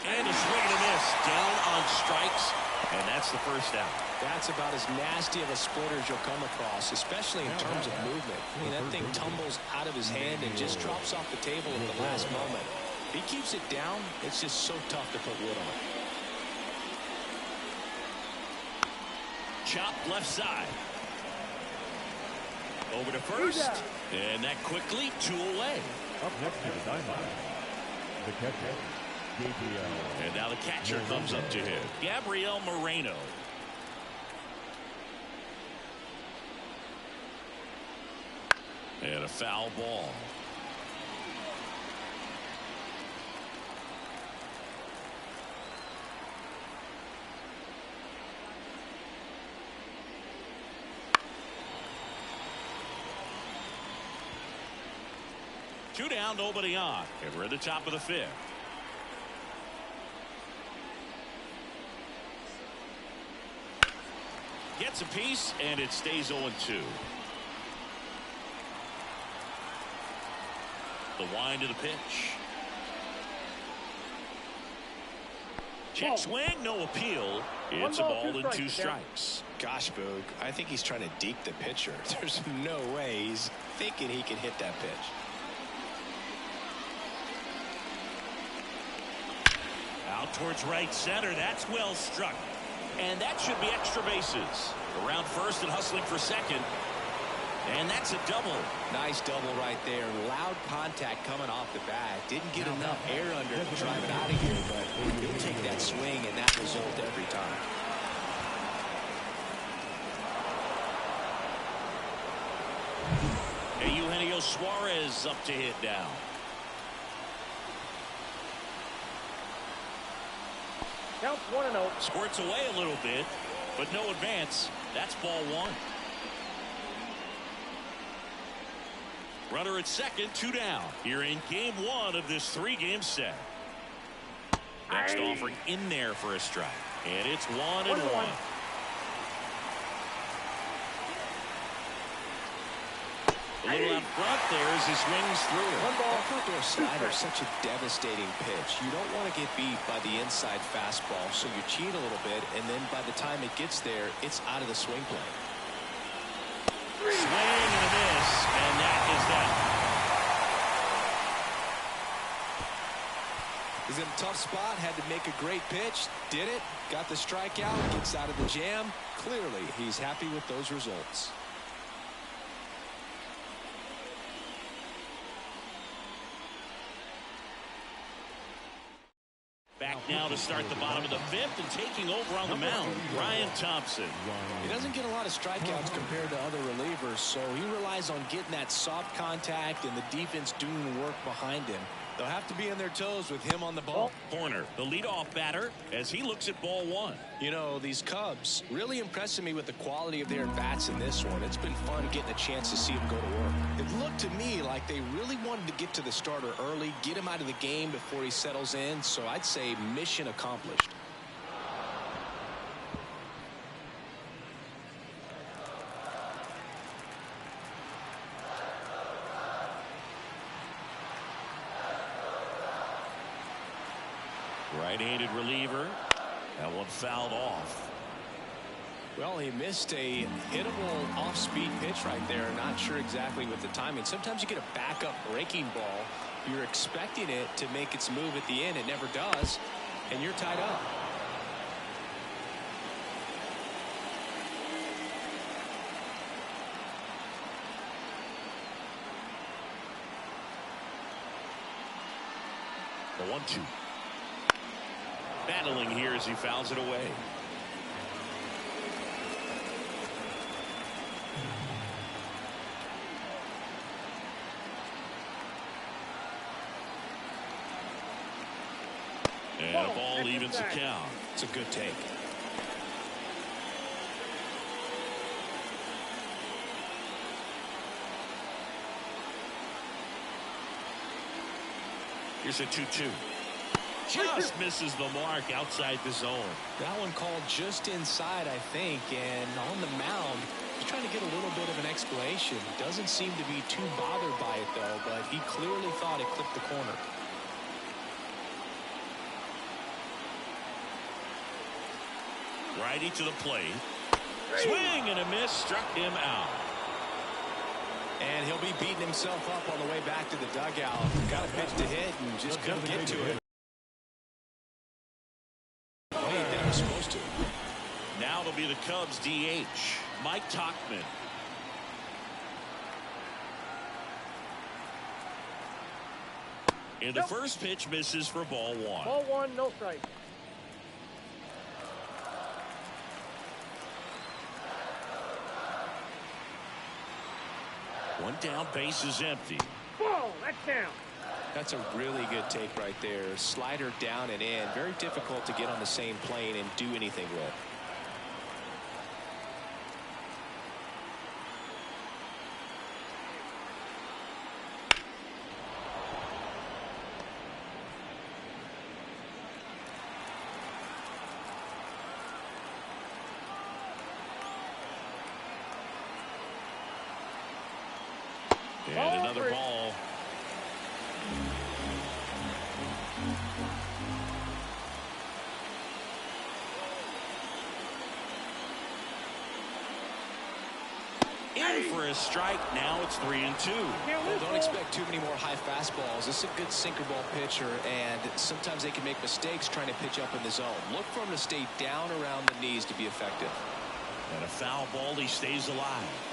Speaker 1: And a swing and a miss. Down on strikes, and that's the first out.
Speaker 3: That's about as nasty of a splitter as you'll come across, especially in terms of movement. I mean, that thing tumbles out of his hand and just drops off the table at the last moment. If he keeps it down, it's just so tough to put wood on.
Speaker 1: Chopped left side. Over to first. And that quickly 2 away.
Speaker 2: Up next to the Diamondbacks, the catcher, Gabriel.
Speaker 1: And now the catcher comes up to him. Gabriel Moreno. And a foul ball. Two down, nobody on. And we're at the top of the 5th. Gets a piece, and it stays 0-2. The wind of the pitch. Check swing, no appeal. It's a ball and 2 strikes.
Speaker 3: Gosh, Boog, I think he's trying to deke the pitcher. There's no way he's thinking he can hit that pitch.
Speaker 1: Out towards right center. That's well struck. And that should be extra bases. Around first and hustling for second. And that's a double.
Speaker 3: Nice double right there. Loud contact coming off the bat. Didn't get enough air under to drive it out of here, but he'll take that swing and that result every time.
Speaker 1: Hey, Eugenio Suarez up to hit now.
Speaker 2: Counts 1-0.
Speaker 1: Squirts away a little bit, but no advance. That's ball 1. Runner at second, 2 down. Here in game 1 of this 3-game set. Next offering in there for a strike. And it's 1-1. A little out front there as he swings through.
Speaker 3: That outdoor slider is such a devastating pitch. You don't want to get beat by the inside fastball, so you cheat a little bit, and then by the time it gets there, it's out of the swing plane.
Speaker 1: Swing and a miss, and that is that.
Speaker 3: He's in a tough spot, had to make a great pitch, did it, got the strikeout, gets out of the jam. Clearly, he's happy with those results.
Speaker 1: Back now to start the bottom of the 5th, and taking over on the mound, Ryan Thompson.
Speaker 3: He doesn't get a lot of strikeouts compared to other relievers, so he relies on getting that soft contact and the defense doing the work behind him. They'll have to be on their toes with him on the ball.
Speaker 1: Corner, the leadoff batter, as he looks at ball 1.
Speaker 3: You know, these Cubs really impressing me with the quality of their bats in this one. It's been fun getting a chance to see them go to work. It looked to me like they really wanted to get to the starter early, get him out of the game before he settles in, so I'd say mission accomplished.
Speaker 1: Right-handed reliever. That one fouled off.
Speaker 3: Well, he missed a hittable off-speed pitch right there. Not sure exactly with the timing. Sometimes you get a backup breaking ball. You're expecting it to make its move at the end. It never does, and you're tied up.
Speaker 1: The 1-2. Battling here as he fouls it away. And a ball evens the count.
Speaker 3: It's a good take.
Speaker 1: Here's a 2-2. Just misses the mark outside the zone.
Speaker 3: That one called just inside, I think, and on the mound, he's trying to get a little bit of an explanation. Doesn't seem to be too bothered by it, though, but he clearly thought it clipped the corner.
Speaker 1: Righty to the plate. Swing and a miss, struck him out.
Speaker 3: And he'll be beating himself up on the way back to the dugout. Got a pitch to hit and just couldn't get to it. Well, he did what he was supposed to.
Speaker 1: Now it'll be the Cubs DH, Mike Tauchman. And the first pitch misses for ball 1.
Speaker 4: Ball 1, no strike.
Speaker 1: One down, base is empty.
Speaker 4: Ball, that's down.
Speaker 3: That's a really good take right there. Slider down and in. Very difficult to get on the same plane and do anything with.
Speaker 1: And another ball. In for a strike. Now it's 3-2.
Speaker 3: Well, don't expect too many more high fastballs. This is a good sinker ball pitcher, and sometimes they can make mistakes trying to pitch up in the zone. Look for him to stay down around the knees to be effective.
Speaker 1: And a foul ball. He stays alive.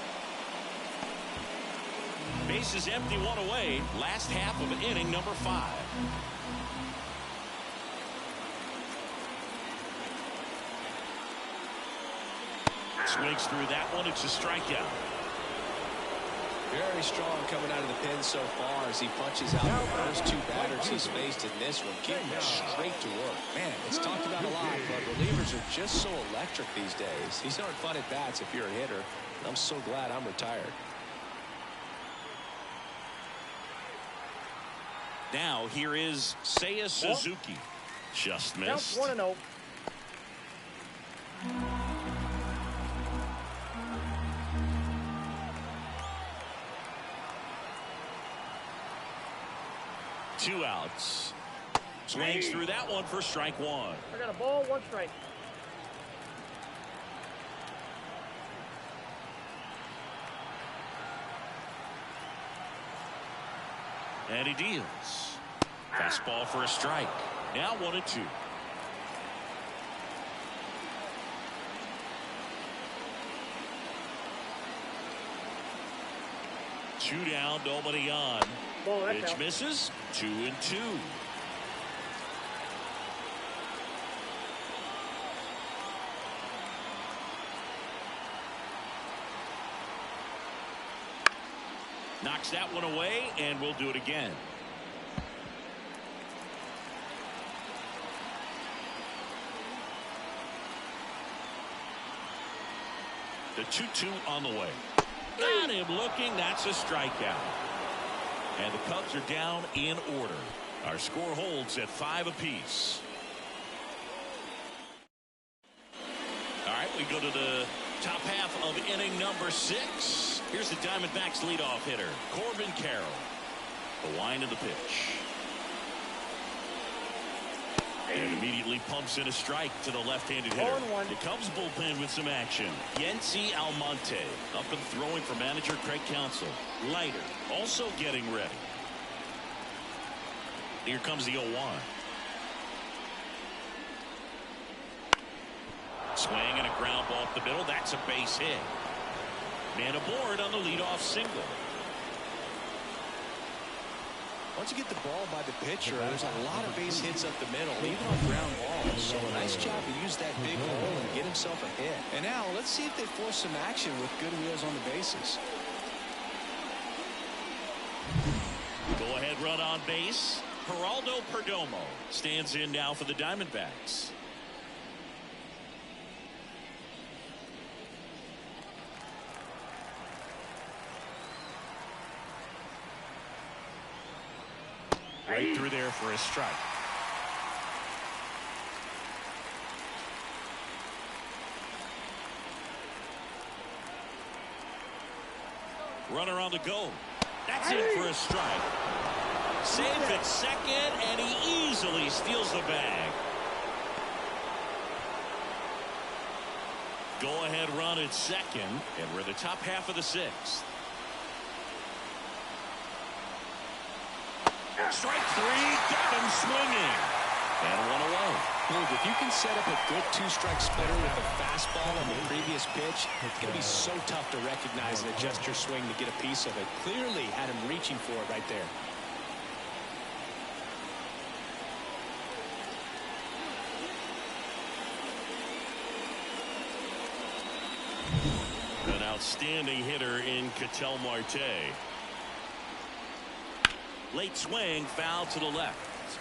Speaker 1: Base is empty, one away. Last half of inning number 5. Swings through that one. It's a strikeout.
Speaker 3: Very strong coming out of the pen so far as he punches out the first 2 batters he's faced in this one. Getting straight to work. Man, it's talked about a lot, but relievers are just so electric these days. These aren't fun at bats if you're a hitter. I'm so glad I'm retired.
Speaker 1: Now here is Seiya Suzuki. Just missed.
Speaker 4: 1-0.
Speaker 1: Two outs. Swings through that one for strike 1.
Speaker 4: I got a ball, 1 strike.
Speaker 1: And he deals. Fastball for a strike. Now 1-2. Two down, nobody on.
Speaker 4: Ball, that's
Speaker 1: Pitch
Speaker 4: out.
Speaker 1: misses. 2-2. Knocks that one away, and we'll do it again. The 2-2 on the way. Got him looking. That's a strikeout. And the Cubs are down in order. Our score holds at 5 apiece. All right, we go to the top half of inning number 6. Here's the Diamondbacks leadoff hitter, Corbin Carroll. The wind of the pitch. And immediately pumps in a strike to the left-handed hitter.
Speaker 4: 0-1.
Speaker 1: The Cubs bullpen with some action. Yency Almonte up and throwing for manager Craig Counsell. Leiter also getting ready. Here comes the 0-1. Swing and a ground ball up the middle. That's a base hit. Man aboard on the leadoff single.
Speaker 3: Once you get the ball by the pitcher, there's a lot of base hits up the middle, even on ground balls. So a nice job to use that big hole and get himself a hit. And now let's see if they force some action with good wheels on the bases.
Speaker 1: Go ahead run on base. Geraldo Perdomo stands in now for the Diamondbacks. Right through there for a strike. Runner on the go. That's in for a strike. Save at second, and he easily steals the bag. Go ahead run at second, and we're in the top half of the sixth. Strike three, got him swinging. And one away.
Speaker 3: Look, if you can set up a good two-strike splitter with a fastball on the previous pitch, it's going to be so tough to recognize and adjust your swing to get a piece of it. Clearly had him reaching for it right there.
Speaker 1: An outstanding hitter in Ketel Marte. Late swing, foul to the left.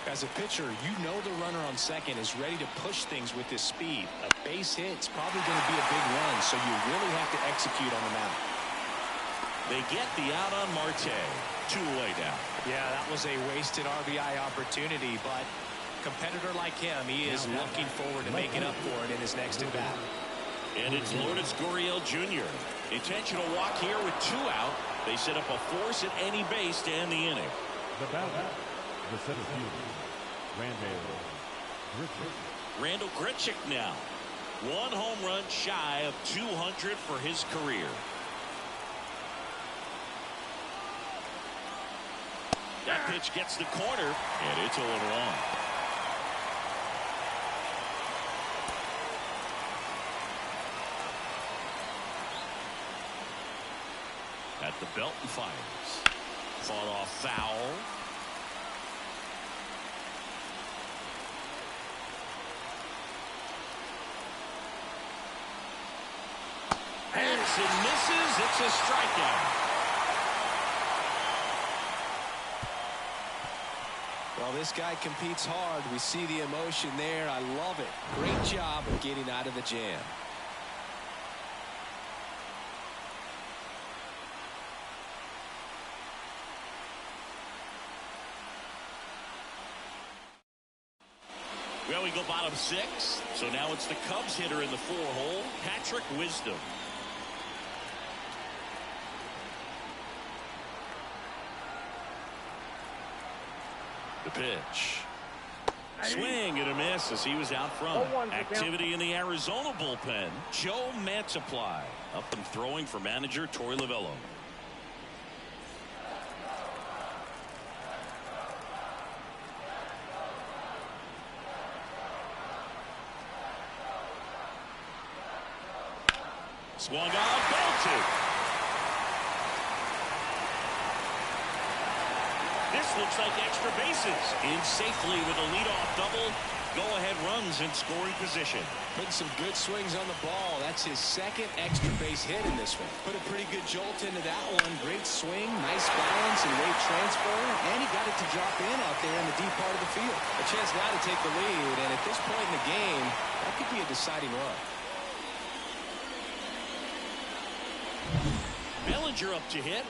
Speaker 3: As a pitcher, you know the runner on second is ready to push things with his speed. A base hit's probably going to be a big run, so you really have to execute on the mound.
Speaker 1: They get the out on Marte. 2 away now.
Speaker 3: Yeah, that was a wasted RBI opportunity, but competitor like him, he is looking forward to making up for it in his next at-bat.
Speaker 1: And it's Lourdes Gurriel Jr. Intentional walk here with 2 out. They set up a force at any base to end the inning.
Speaker 2: The batter, the center fielder,
Speaker 1: Randall Grichuk now. 1 home run shy of 200 for his career. That pitch gets the corner, and it's 0-1. At the belt and fires. Fought off foul. Anderson misses. It's a strikeout.
Speaker 3: Well, this guy competes hard. We see the emotion there. I love it. Great job of getting out of the jam.
Speaker 1: Well, we go bottom 6. So now it's the Cubs hitter in the 4-hole, Patrick Wisdom. The pitch. Swing and a miss as he was out front. Activity in the Arizona bullpen. Joe Mantiply up and throwing for manager Torey Lovullo. Swung on, belted. This looks like extra bases. In safely with a leadoff double. Go-ahead runs in scoring position.
Speaker 3: Putting some good swings on the ball. That's his second extra base hit in this one. Put a pretty good jolt into that one. Great swing, nice balance and weight transfer. And he got it to drop in out there in the deep part of the field. A chance now to take the lead. And at this point in the game, that could be a deciding run.
Speaker 1: Bellinger up to hit.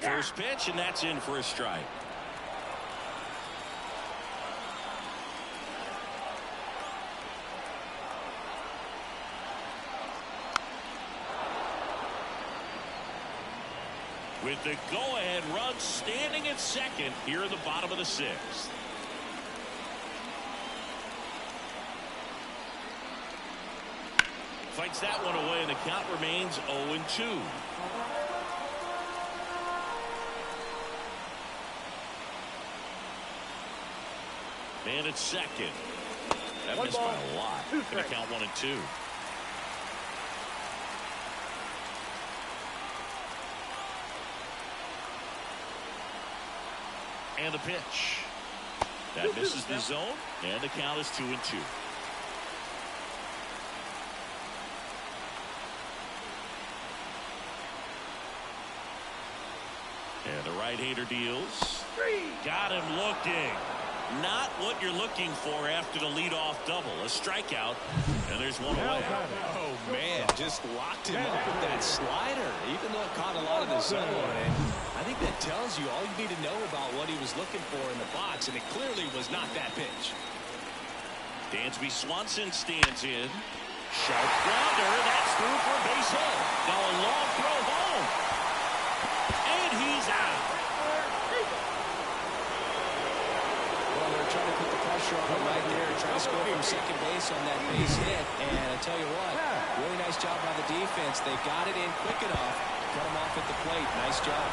Speaker 1: First pitch, and that's in for a strike. With the go-ahead run standing at second here in the bottom of the 6th. Fights that one away, and the count remains 0-2. Man at second. That
Speaker 4: One
Speaker 1: missed
Speaker 4: ball,
Speaker 1: by a lot.
Speaker 4: 2
Speaker 1: Gonna
Speaker 4: strikes.
Speaker 1: count 1 and 2. And the pitch. That misses the zone, and the count is 2 and 2. And the right-hander deals. Got him looking. Not what you're looking for after the leadoff double. A strikeout, and there's one away.
Speaker 3: Oh, man, just locked him up with that slider, even though it caught a lot of the zone. And I think that tells you all you need to know about what he was looking for in the box, and it clearly was not that pitch.
Speaker 1: Dansby Swanson stands in. Sharp grounder. That's through for a base hit. Now a long throw home. And he's out.
Speaker 3: Well, they're trying to put the pressure on him right there, trying to score from second base on that base hit. And I tell you what, really nice job by the defense. They got it in quick enough to cut him off at the plate. Nice job.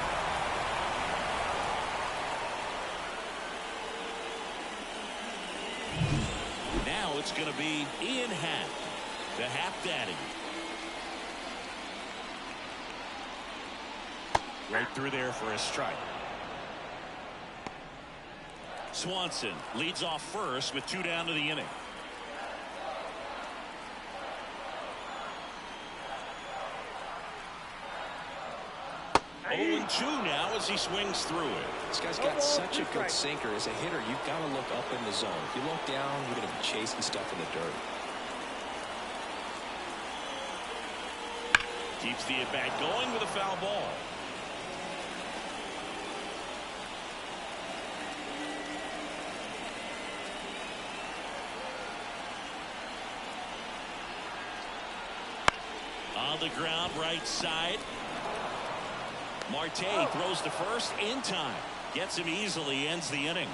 Speaker 1: Now it's going to be Ian Happ, the Happ Daddy. Right through there for a strike. Swanson leads off first with 2 down to the inning. Oh, 2 now as he swings through it.
Speaker 3: This guy's got such a good sinker. As a hitter, you've got to look up in the zone. If you look down, you're going to be chasing stuff in the dirt.
Speaker 1: Keeps the at-bat going with a foul ball. On the ground, right side. Marte throws to first in time. Gets him easily, ends the inning.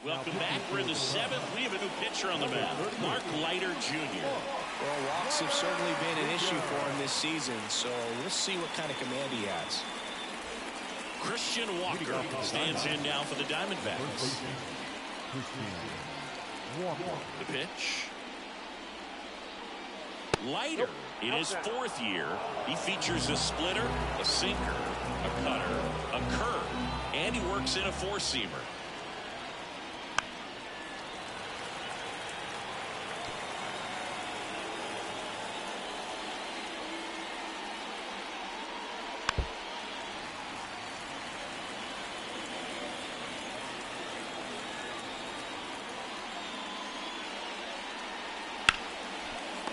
Speaker 1: Welcome back. We're in the 7th. We have a new pitcher on the mound, Mark Leiter Jr.
Speaker 3: Well, walks have certainly been an issue for him this season, so we'll see what kind of command he has.
Speaker 1: Christian Walker stands in now for the Diamondbacks. The pitch. Leiter, in his 4th year, he features a splitter, a sinker, a cutter, a curve, and he works in a 4-seamer.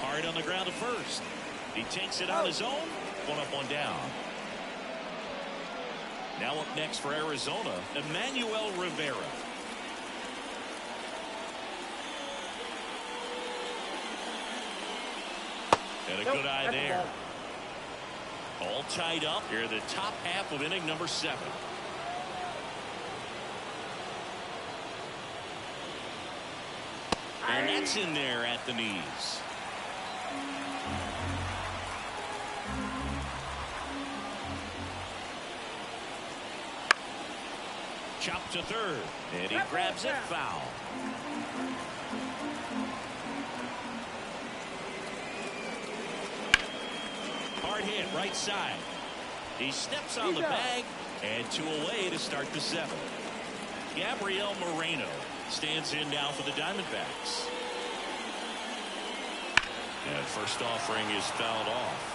Speaker 1: Hard on the ground to first. He takes it on his own. 1 up, 1 down. Now up next for Arizona, Emmanuel Rivera. And a good eye there. All tied up here, the top half of inning number 7. And that's in there at the knees. Chop to third, and he grabs it foul. Hard hit right side. He steps on the bag, and 2 away to start the 7th. Gabriel Moreno stands in now for the Diamondbacks. And first offering is fouled off.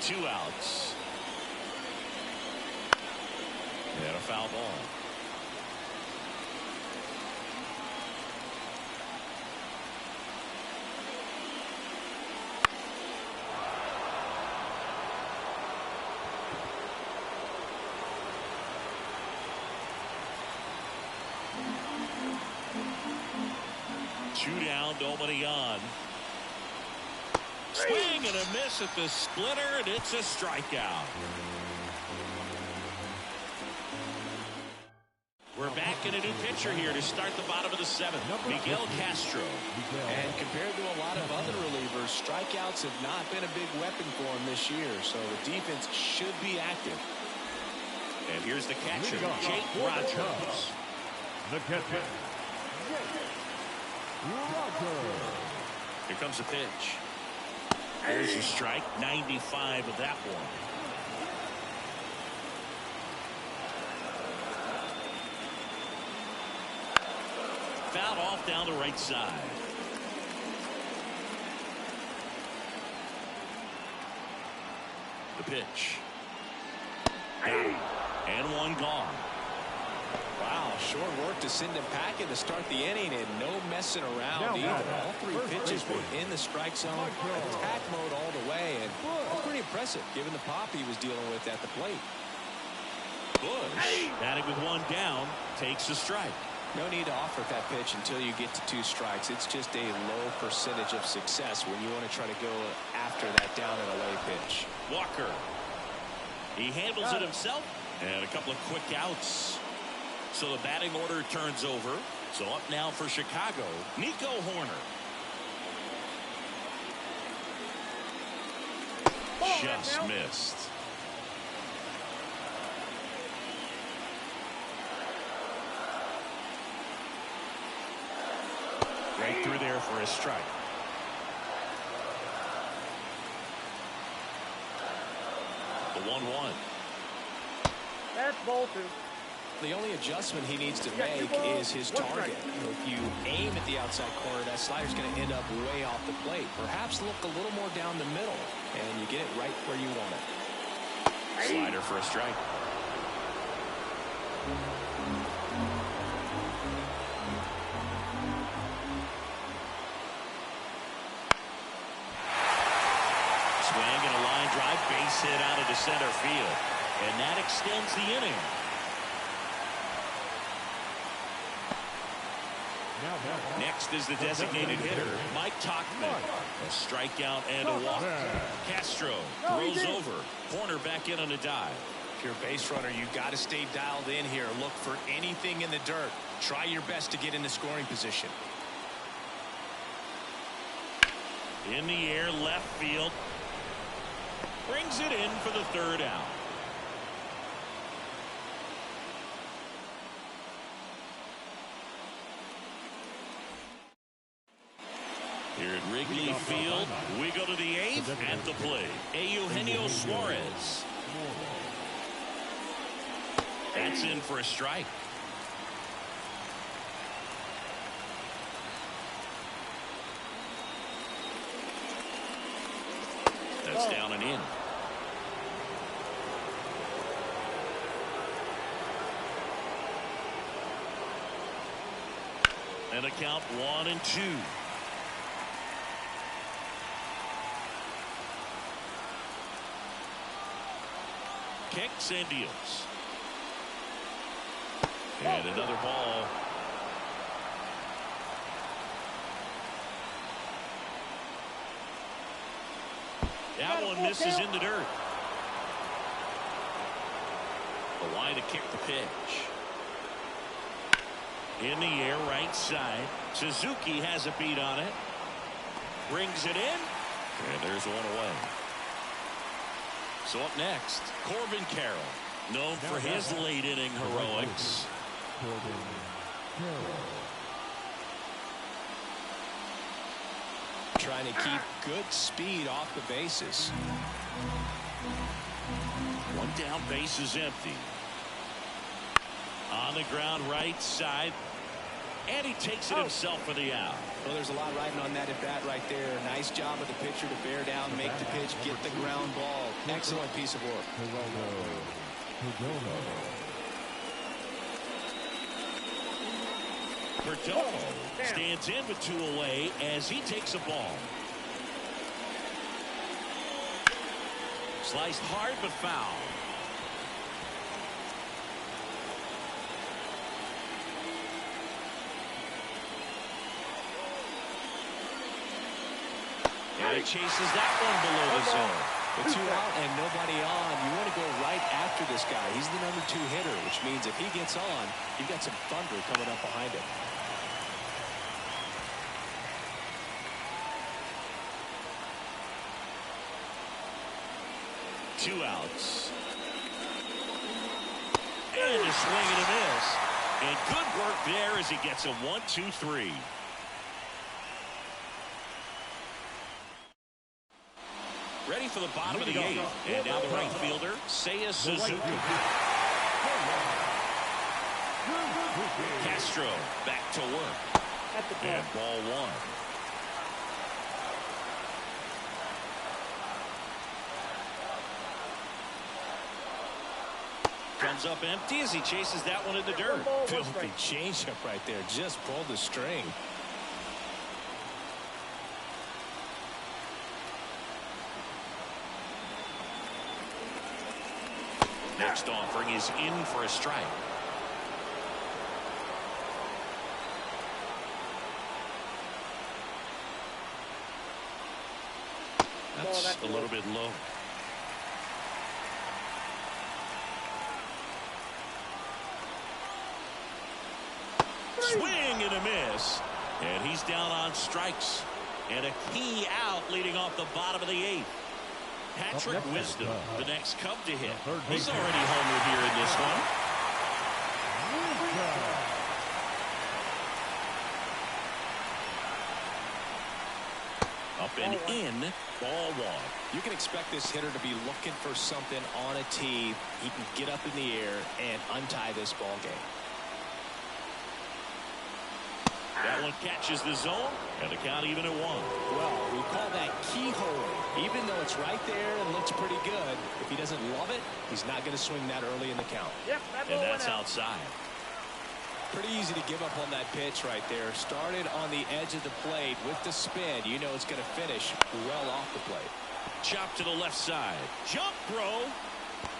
Speaker 1: 2 outs. And a foul ball. Two down, nobody on. Swing and a miss at the splitter, and it's a strikeout. We're back in a new pitcher here to start the bottom of the 7th. Miguel Castro.
Speaker 3: And compared to a lot of other relievers, strikeouts have not been a big weapon for him this year, so the defense should be active.
Speaker 1: And here's the catcher,
Speaker 2: Leading off
Speaker 1: Jake
Speaker 2: for the
Speaker 1: Rogers.
Speaker 2: Cubs, the catcher, Jake Rogers.
Speaker 1: Here comes the pitch. There's a strike, 95 of that one. Fouled off down the right side. The pitch. And one gone.
Speaker 3: Wow, short work to send him packing to start the inning, and no messing around
Speaker 2: Now,
Speaker 3: either. All three
Speaker 2: first
Speaker 3: pitches were
Speaker 2: baseman.
Speaker 3: in the strike zone, attack mode all the way, and that's pretty impressive given the pop he was dealing with at the plate.
Speaker 1: Bush, batting with one down, takes the strike.
Speaker 3: No need to offer that pitch until you get to 2 strikes. It's just a low percentage of success when you want to try to go after that down and away pitch.
Speaker 1: Walker. He handles it himself, and a couple of quick outs. So the batting order turns over. So up now for Chicago, Nico Horner. Just missed. Right through there for a strike. The 1-1.
Speaker 4: That's ball 2.
Speaker 3: The only adjustment he needs to make is his target. If you aim at the outside corner, that slider's going to end up way off the plate. Perhaps look a little more down the middle, and you get it right where you want it.
Speaker 1: Slider for a strike. Swing and a line drive, base hit out into center field. And that extends the inning. Next is the designated hitter, Mike Tauchman. A strikeout and a walk. Castro throws over. Corner back in on a dive.
Speaker 3: If you're a base runner, you've got to stay dialed in here. Look for anything in the dirt. Try your best to get into scoring position.
Speaker 1: In the air, left field. Brings it in for the 3rd out. Here at Wrigley Field, we go to the 8th at the plate. Eugenio Suarez. That's in for a strike. That's down and in. And a count 1-2. Kicks and deals. And another ball. That one misses in the dirt. The line to kick the pitch. In the air, right side. Suzuki has a beat on it. Brings it in. And there's one away. So up next, Corbin Carroll, known for his late inning heroics.
Speaker 3: Trying to keep good speed off the bases.
Speaker 1: One down, base is empty. On the ground, right side. And he takes it himself for the out.
Speaker 3: Well, there's a lot riding on that at bat right there. Nice job of the pitcher to bear down, make the pitch, get the ground ball. Excellent piece of work.
Speaker 1: Perdomo stands in with 2 away as he takes a ball. Sliced hard but foul. And it chases that one below the zone.
Speaker 3: With 2 out and nobody on, you want to go right after this guy. He's the number 2 hitter, which means if he gets on, you've got some thunder coming up behind him.
Speaker 1: Two outs. And a swing and a miss. And good work there as he gets him 1, 2, 3. Ready for the bottom of the 8th. And now the right fielder, Seiya Suzuki. Castro back to work. And ball 1. Comes up empty as he chases that one in the dirt.
Speaker 3: Filthy changeup right there. Just pulled the string.
Speaker 1: Next offering is in for a strike. That's a little bit low. Swing and a miss. And he's down on strikes. And a key out leading off the bottom of the 8th. Patrick Wisdom, the next Cub to hit. He's already homered here in this one. Up and in, ball 1.
Speaker 3: You can expect this hitter to be looking for something on a tee. He can get up in the air and untie this ball game.
Speaker 1: That one catches the zone, and the count even at 1.
Speaker 3: Well, we call that keyhole. Even though it's right there and looks pretty good, if he doesn't love it, he's not going to swing that early in the count.
Speaker 4: Yep,
Speaker 1: and that's outside.
Speaker 3: Pretty easy to give up on that pitch right there. Started on the edge of the plate with the spin. You know it's going to finish well off the plate.
Speaker 1: Chop to the left side. Jump throw.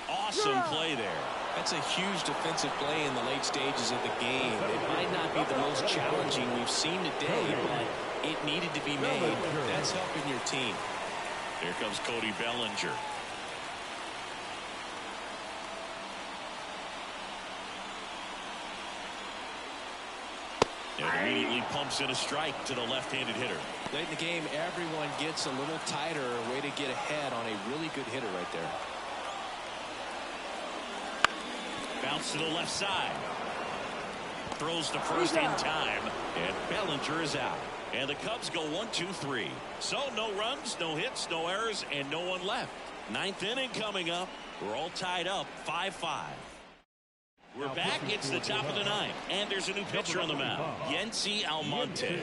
Speaker 1: Awesome play there.
Speaker 3: That's a huge defensive play in the late stages of the game. It might not be the most challenging we've seen today, but it needed to be made. That's helping your team.
Speaker 1: Here comes Cody Bellinger. And immediately pumps in a strike to the left-handed hitter.
Speaker 3: Late in the game, everyone gets a little tighter. A way to get ahead on a really good hitter right there.
Speaker 1: Bounce to the left side. Throws to first in time. And Bellinger is out. And the Cubs go 1, 2, 3. So no runs, no hits, no errors, and no one left. 9th inning coming up. We're all tied up 5-5. We're back. It's the top of the 9th. And there's a new pitcher on the mound. Yency Almonte.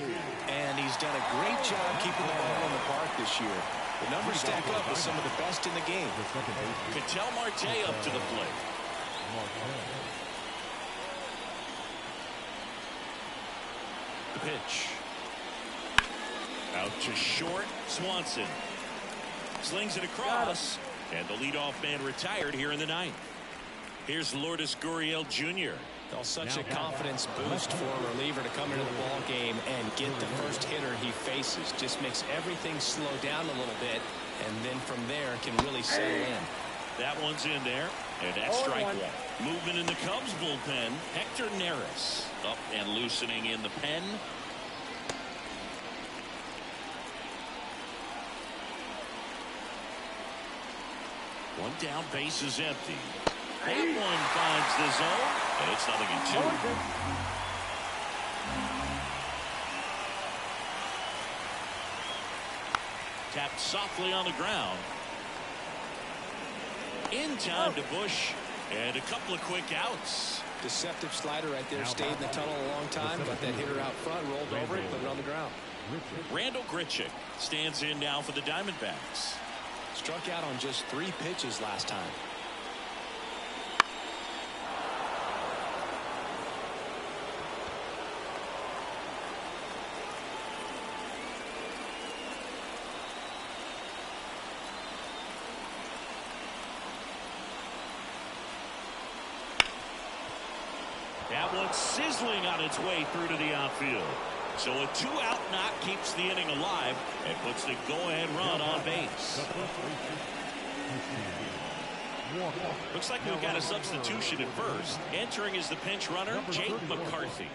Speaker 3: And he's done a great job keeping the ball in the park this year. The numbers stack up with some of the best in the game.
Speaker 1: Ketel Marte up to the plate. The pitch. Out to short. Swanson slings it across, and the leadoff man retired here in the 9th. Here's Lourdes Gurriel Jr.
Speaker 3: Well, such a confidence boost for a reliever to come into the ball game and get the first hitter he faces. Just makes everything slow down a little bit, and then from there can really settle in.
Speaker 1: That one's in there, and that's strike 1. Movement in the Cubs bullpen. Hector Neris up and loosening in the pen. One down, base is empty. That one finds the zone, and it's 0-2. Tapped softly on the ground. In time to Bush, and a couple of quick outs.
Speaker 3: Deceptive slider right there. Stayed in the tunnel a long time. Got that hitter out front, rolled over it, put it on the ground.
Speaker 1: Randall Grichuk stands in now for the Diamondbacks.
Speaker 3: Struck out on just 3 pitches last time.
Speaker 1: That one's sizzling on its way through to the outfield. So a 2-out knock keeps the inning alive and puts the go-ahead run on base. Looks like we've got a substitution at first. Entering is the pinch runner, Jake McCarthy.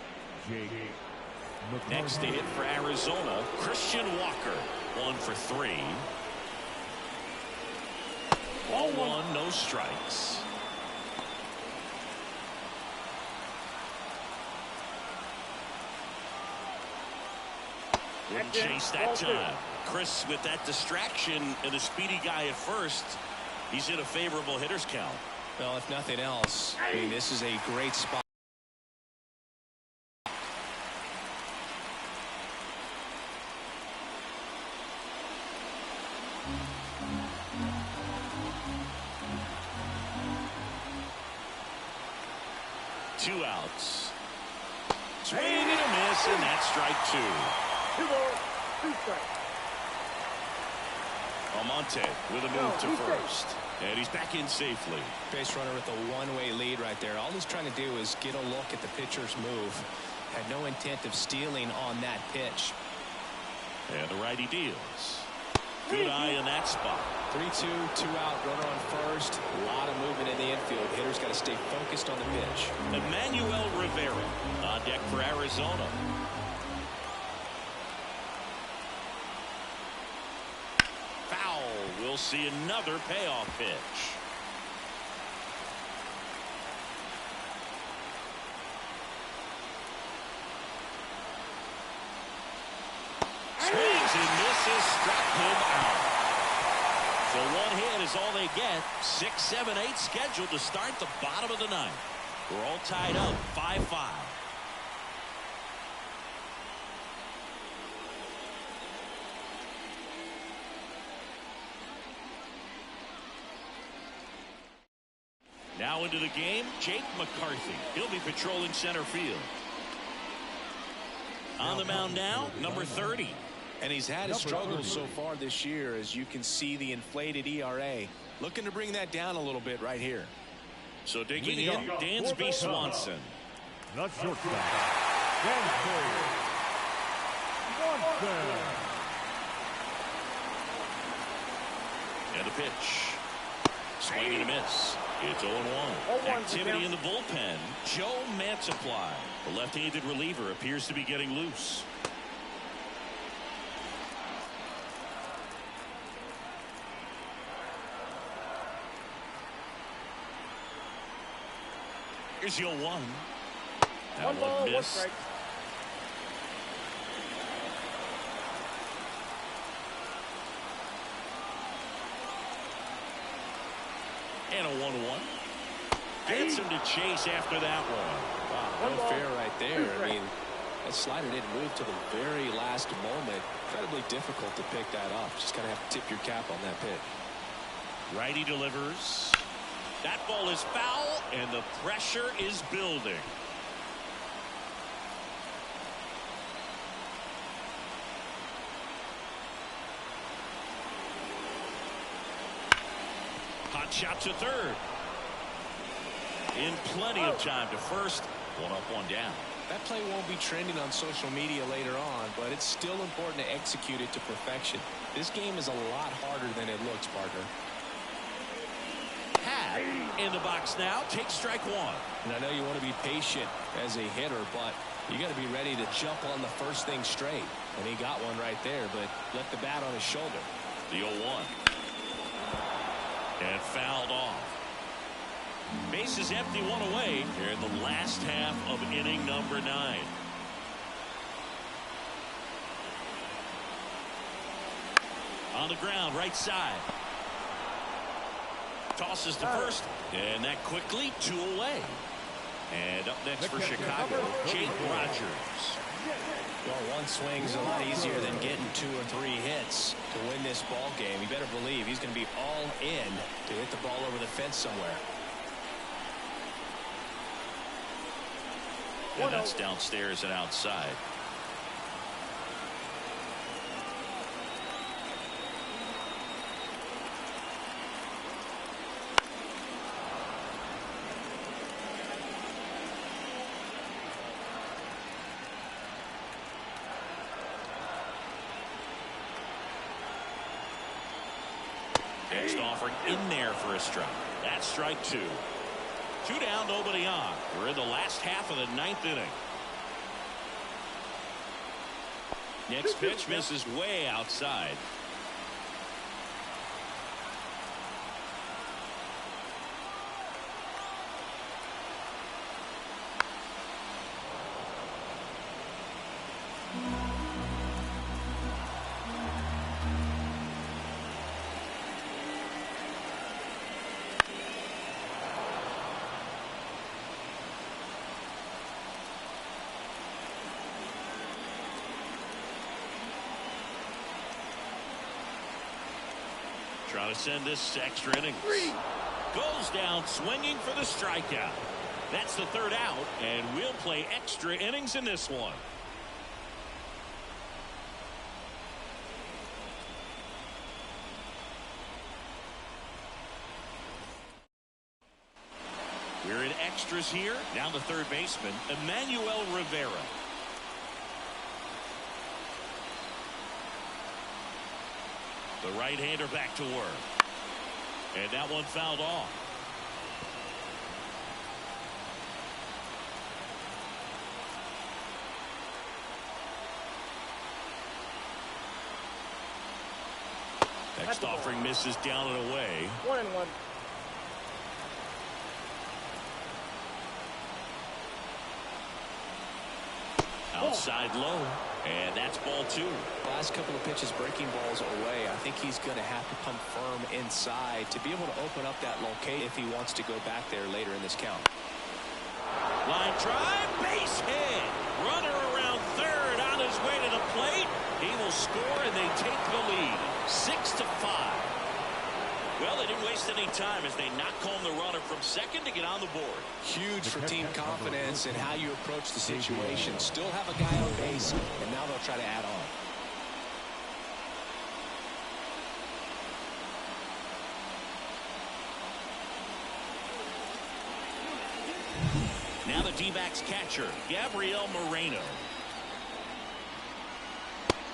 Speaker 1: Next to hit for Arizona, Christian Walker. 1 for 3. Ball 1, no strikes. Wouldn't chase that time. Chris, with that distraction and a speedy guy at first, he's in a favorable hitter's count.
Speaker 3: Well, if nothing else, I mean, this is a great spot.
Speaker 1: Two outs. Swing and a miss, and that's strike two.
Speaker 4: 2 balls, 2 strikes.
Speaker 1: Almonte with a move to first. And he's back in safely.
Speaker 3: Base runner with a one-way lead right there. All he's trying to do is get a look at the pitcher's move. Had no intent of stealing on that pitch.
Speaker 1: And the righty deals. Good eye in that spot.
Speaker 3: 3-2, 2 out, runner on first. A lot of movement in the infield. Hitter's got to stay focused on the pitch.
Speaker 1: Emmanuel Rivera on deck for Arizona. Foul. We'll see another payoff pitch. Swings and misses, struck him out. So one hit is all they get. 6, 7, 8 scheduled to start the bottom of the ninth. We're all tied up 5-5. Now into the game, Jake McCarthy. He'll be patrolling center field. On the mound now, number 30.
Speaker 3: And he's had his struggles so far this year, as you can see the inflated ERA. Looking to bring that down a little bit right here.
Speaker 1: So digging in, Dansby Swanson.
Speaker 2: The shortstop, Dansby Swanson.
Speaker 1: And the pitch. Swing and a miss. It's 0-1. Activity in the bullpen. Joe Mantiply. The left-handed reliever appears to be getting loose. Here's your 1. That
Speaker 4: 1 ball, 1
Speaker 1: missed.
Speaker 4: strike.
Speaker 1: And a 1-1. Gets him to chase after that one.
Speaker 3: Wow, no fair right there. I mean, that slider didn't move to the very last moment. Incredibly difficult to pick that up. Just kind of have to tip your cap on that pitch.
Speaker 1: Righty delivers. That ball is foul, and the pressure is building. Hot shot to third. In plenty of time to first. 1 up, 1 down.
Speaker 3: That play won't be trending on social media later on, but it's still important to execute it to perfection. This game is a lot harder than it looks, partner.
Speaker 1: Hat in the box now. Take strike 1.
Speaker 3: And I know you want to be patient as a hitter, but you got to be ready to jump on the first thing straight. And he got one right there, but left the bat on his shoulder.
Speaker 1: The 0-1. And fouled off. Base is empty, 1 away here in the last half of inning number 9. On the ground, right side. Tosses to first, and that quickly 2 away. And up next for Chicago, Jake Rogers.
Speaker 3: Well, one swing's a lot easier than getting 2 or 3 hits to win this ball game. You better believe he's going to be all in to hit the ball over the fence somewhere.
Speaker 1: And that's downstairs and outside. Next offering in there for a strike. That's strike 2. 2 down, nobody on. We're in the last half of the 9th inning. Next pitch misses way outside. Trying to send this to extra innings. Goes down swinging for the strikeout. That's the third out, and we'll play extra innings in this one. We're in extras here. Now the third baseman, Emmanuel Rivera. The right-hander back to work. And that one fouled off. Next offering misses down and away.
Speaker 4: 1-1.
Speaker 1: Outside low, and that's ball 2.
Speaker 3: Last couple of pitches breaking balls away. I think he's going to have to come firm inside to be able to open up that locate if he wants to go back there later in this count.
Speaker 1: Line drive, base hit. Runner around third on his way to the plate. He will score, and they take the lead, 6-5. Well, they didn't waste any time as they knock home the runner from second to get on the board.
Speaker 3: Huge for team confidence and how you approach the situation. Still have a guy on base, and now they'll try to add on.
Speaker 1: Now the D-backs catcher, Gabriel Moreno.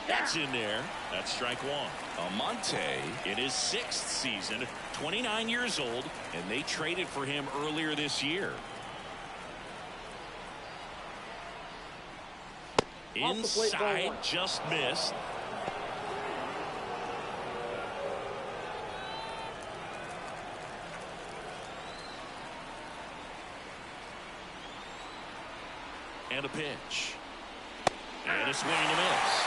Speaker 1: That's in there. That's strike 1. Almonte in his 6th season, 29 years old, and they traded for him earlier this year. Inside, just missed. And a pitch. And a swing and a miss.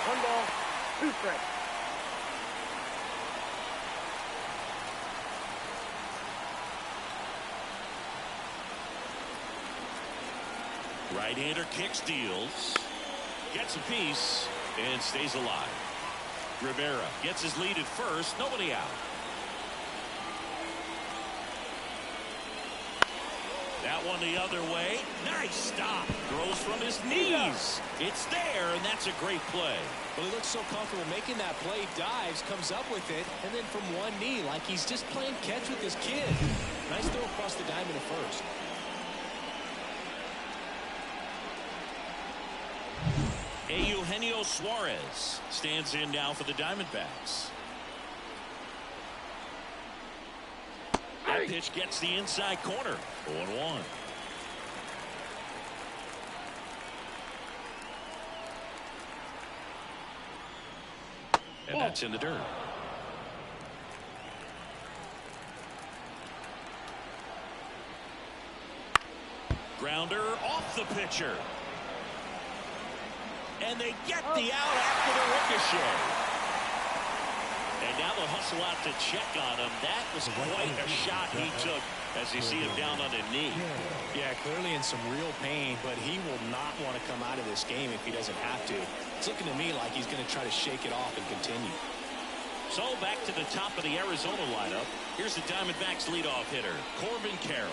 Speaker 4: 1 ball, 2 strikes.
Speaker 1: Right-hander kicks, deals, gets a piece, and stays alive. Rivera gets his lead at first, nobody out. That one the other way. Nice stop. Throws from his knees. It's there, and that's a great play.
Speaker 3: Well, he looks so comfortable making that play, dives, comes up with it, and then from one knee, like he's just playing catch with this kid. Nice throw across the diamond at first.
Speaker 1: Eugenio Suarez stands in now for the Diamondbacks. That pitch gets the inside corner. 0-1. And that's in the dirt. Grounder off the pitcher. And they get the out after the ricochet. And now they'll hustle out to check on him. That was quite a shot he took as you see him down on a knee.
Speaker 3: Yeah, clearly in some real pain, but he will not want to come out of this game if he doesn't have to. It's looking to me like he's going to try to shake it off and continue.
Speaker 1: So back to the top of the Arizona lineup. Here's the Diamondbacks leadoff hitter, Corbin Carroll.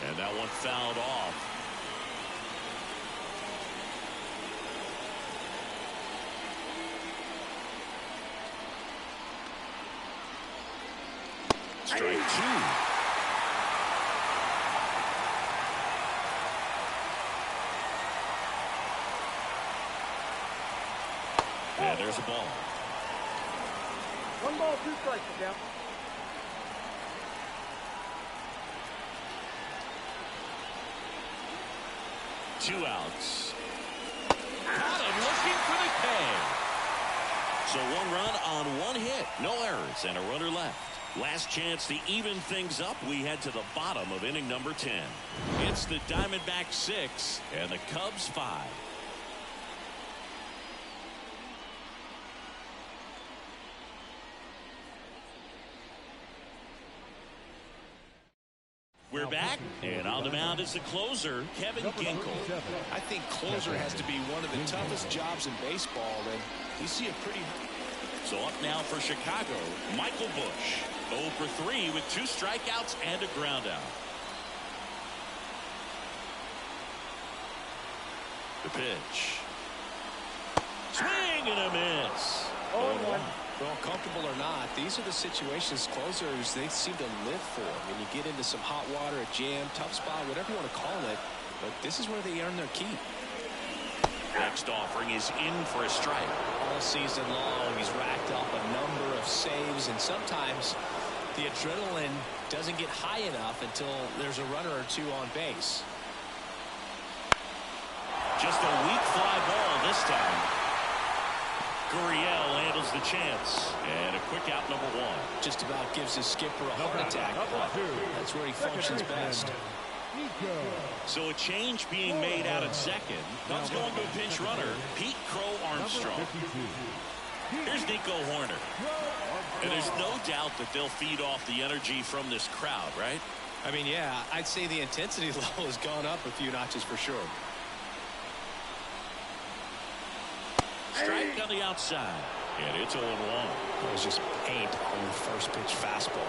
Speaker 1: And that one fouled off. Strike 2. And there's a ball.
Speaker 4: 1 ball, 2 strikes, down.
Speaker 1: Two outs. Caught him looking for the K. So 1 run on 1 hit. No errors and a runner left. Last chance to even things up. We head to the bottom of inning number 10. It's the Diamondbacks 6 and the Cubs 5. We're back. And on the mound is the closer, Kevin Ginkel.
Speaker 3: I think closer has to be one of the toughest jobs in baseball, and you see a pretty...
Speaker 1: So up now for Chicago, Michael Busch. 0 for 3 with 2 strikeouts and a groundout. The pitch. Swing and a miss.
Speaker 4: 0-1.
Speaker 3: Well, comfortable or not, these are the situations closers they seem to live for. When you get into some hot water, a jam, tough spot, whatever you want to call it, but this is where they earn their keep.
Speaker 1: Next offering is in for a strike.
Speaker 3: All season long, he's racked up a number of saves, and sometimes the adrenaline doesn't get high enough until there's a runner or two on base.
Speaker 1: Just a weak fly ball this time. Gurriel handles the chance. And a quick out, number 1.
Speaker 3: Just about gives his skipper a heart attack. That's where he functions best.
Speaker 1: So a change being made out at second. Comes going to a pinch runner, Pete Crow Armstrong. Here's Nico Horner. And there's no doubt that they'll feed off the energy from this crowd, right?
Speaker 3: I mean, yeah, I'd say the intensity level has gone up a few notches for sure.
Speaker 1: Strike on the outside. And it's 0-1.
Speaker 3: It was just paint on the first pitch fastball.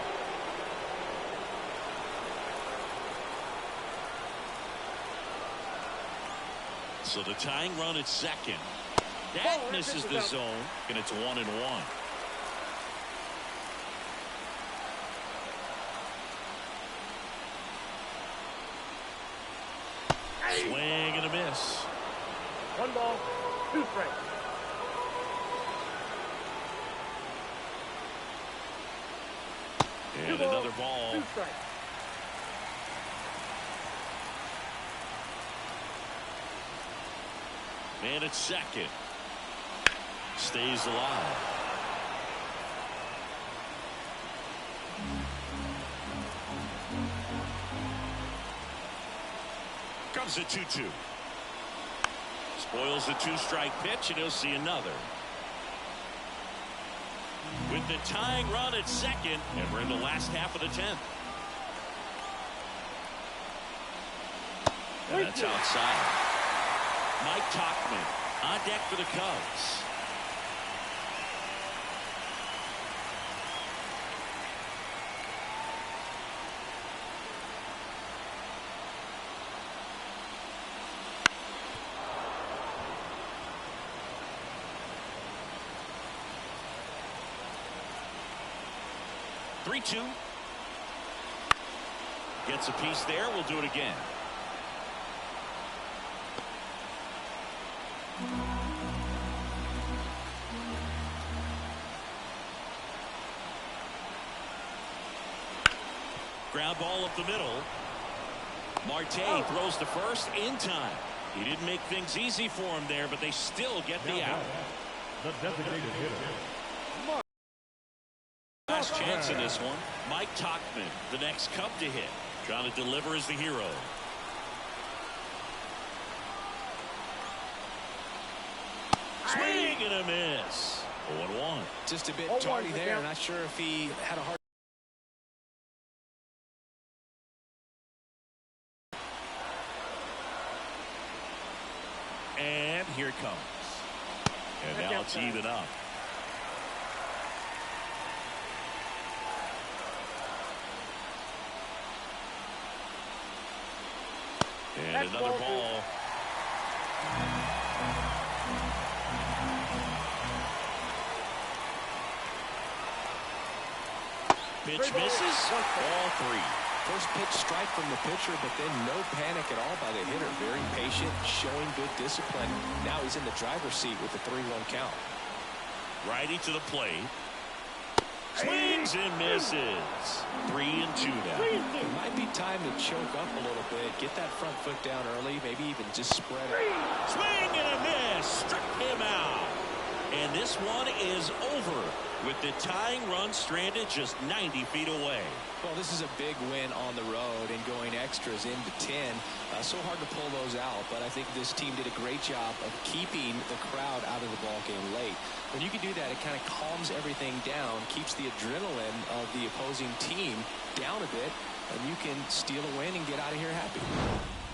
Speaker 1: So the tying run at second. That misses the zone, and it's 1-1. Swing and a miss.
Speaker 4: 1 ball, 2 strikes.
Speaker 1: And another ball.
Speaker 4: 2 strikes.
Speaker 1: Man at second. Stays alive. Comes a 2-2. Spoils the 2-strike pitch, and he'll see another. With the tying run at second, and we're in the last half of the 10th. And that's outside. Mike Tauchman on deck for the Cubs. Three-two. Gets a piece there. We'll do it again. Ground ball up the middle. Marte throws to first in time. He didn't make things easy for him there, but they still get the out.
Speaker 2: The designated hitter.
Speaker 1: Last chance in this one. Mike Tauchman, the next Cub to hit. Trying to deliver as the hero. Swing and a miss. 0-1.
Speaker 3: Just a bit tardy there. Not sure if he had a hard.
Speaker 1: And here it comes. And now it's even up. And another ball. Pitch misses. Ball 3.
Speaker 3: First pitch strike from the pitcher, but then no panic at all by the hitter. Very patient, showing good discipline. Now he's in the driver's seat with the 3-1 count.
Speaker 1: Righty to the plate. Swings and misses. 3-2 now.
Speaker 3: It might be time to choke up a little bit. Get that front foot down early. Maybe even just spread it.
Speaker 1: Swing and a miss. Struck him out. And this one is over with the tying run stranded just 90 feet away.
Speaker 3: Well, this is a big win on the road and going extras into 10. So hard to pull those out, but I think this team did a great job of keeping the crowd out of the ball game late. When you can do that, it kind of calms everything down, keeps the adrenaline of the opposing team down a bit, and you can steal a win and get out of here happy.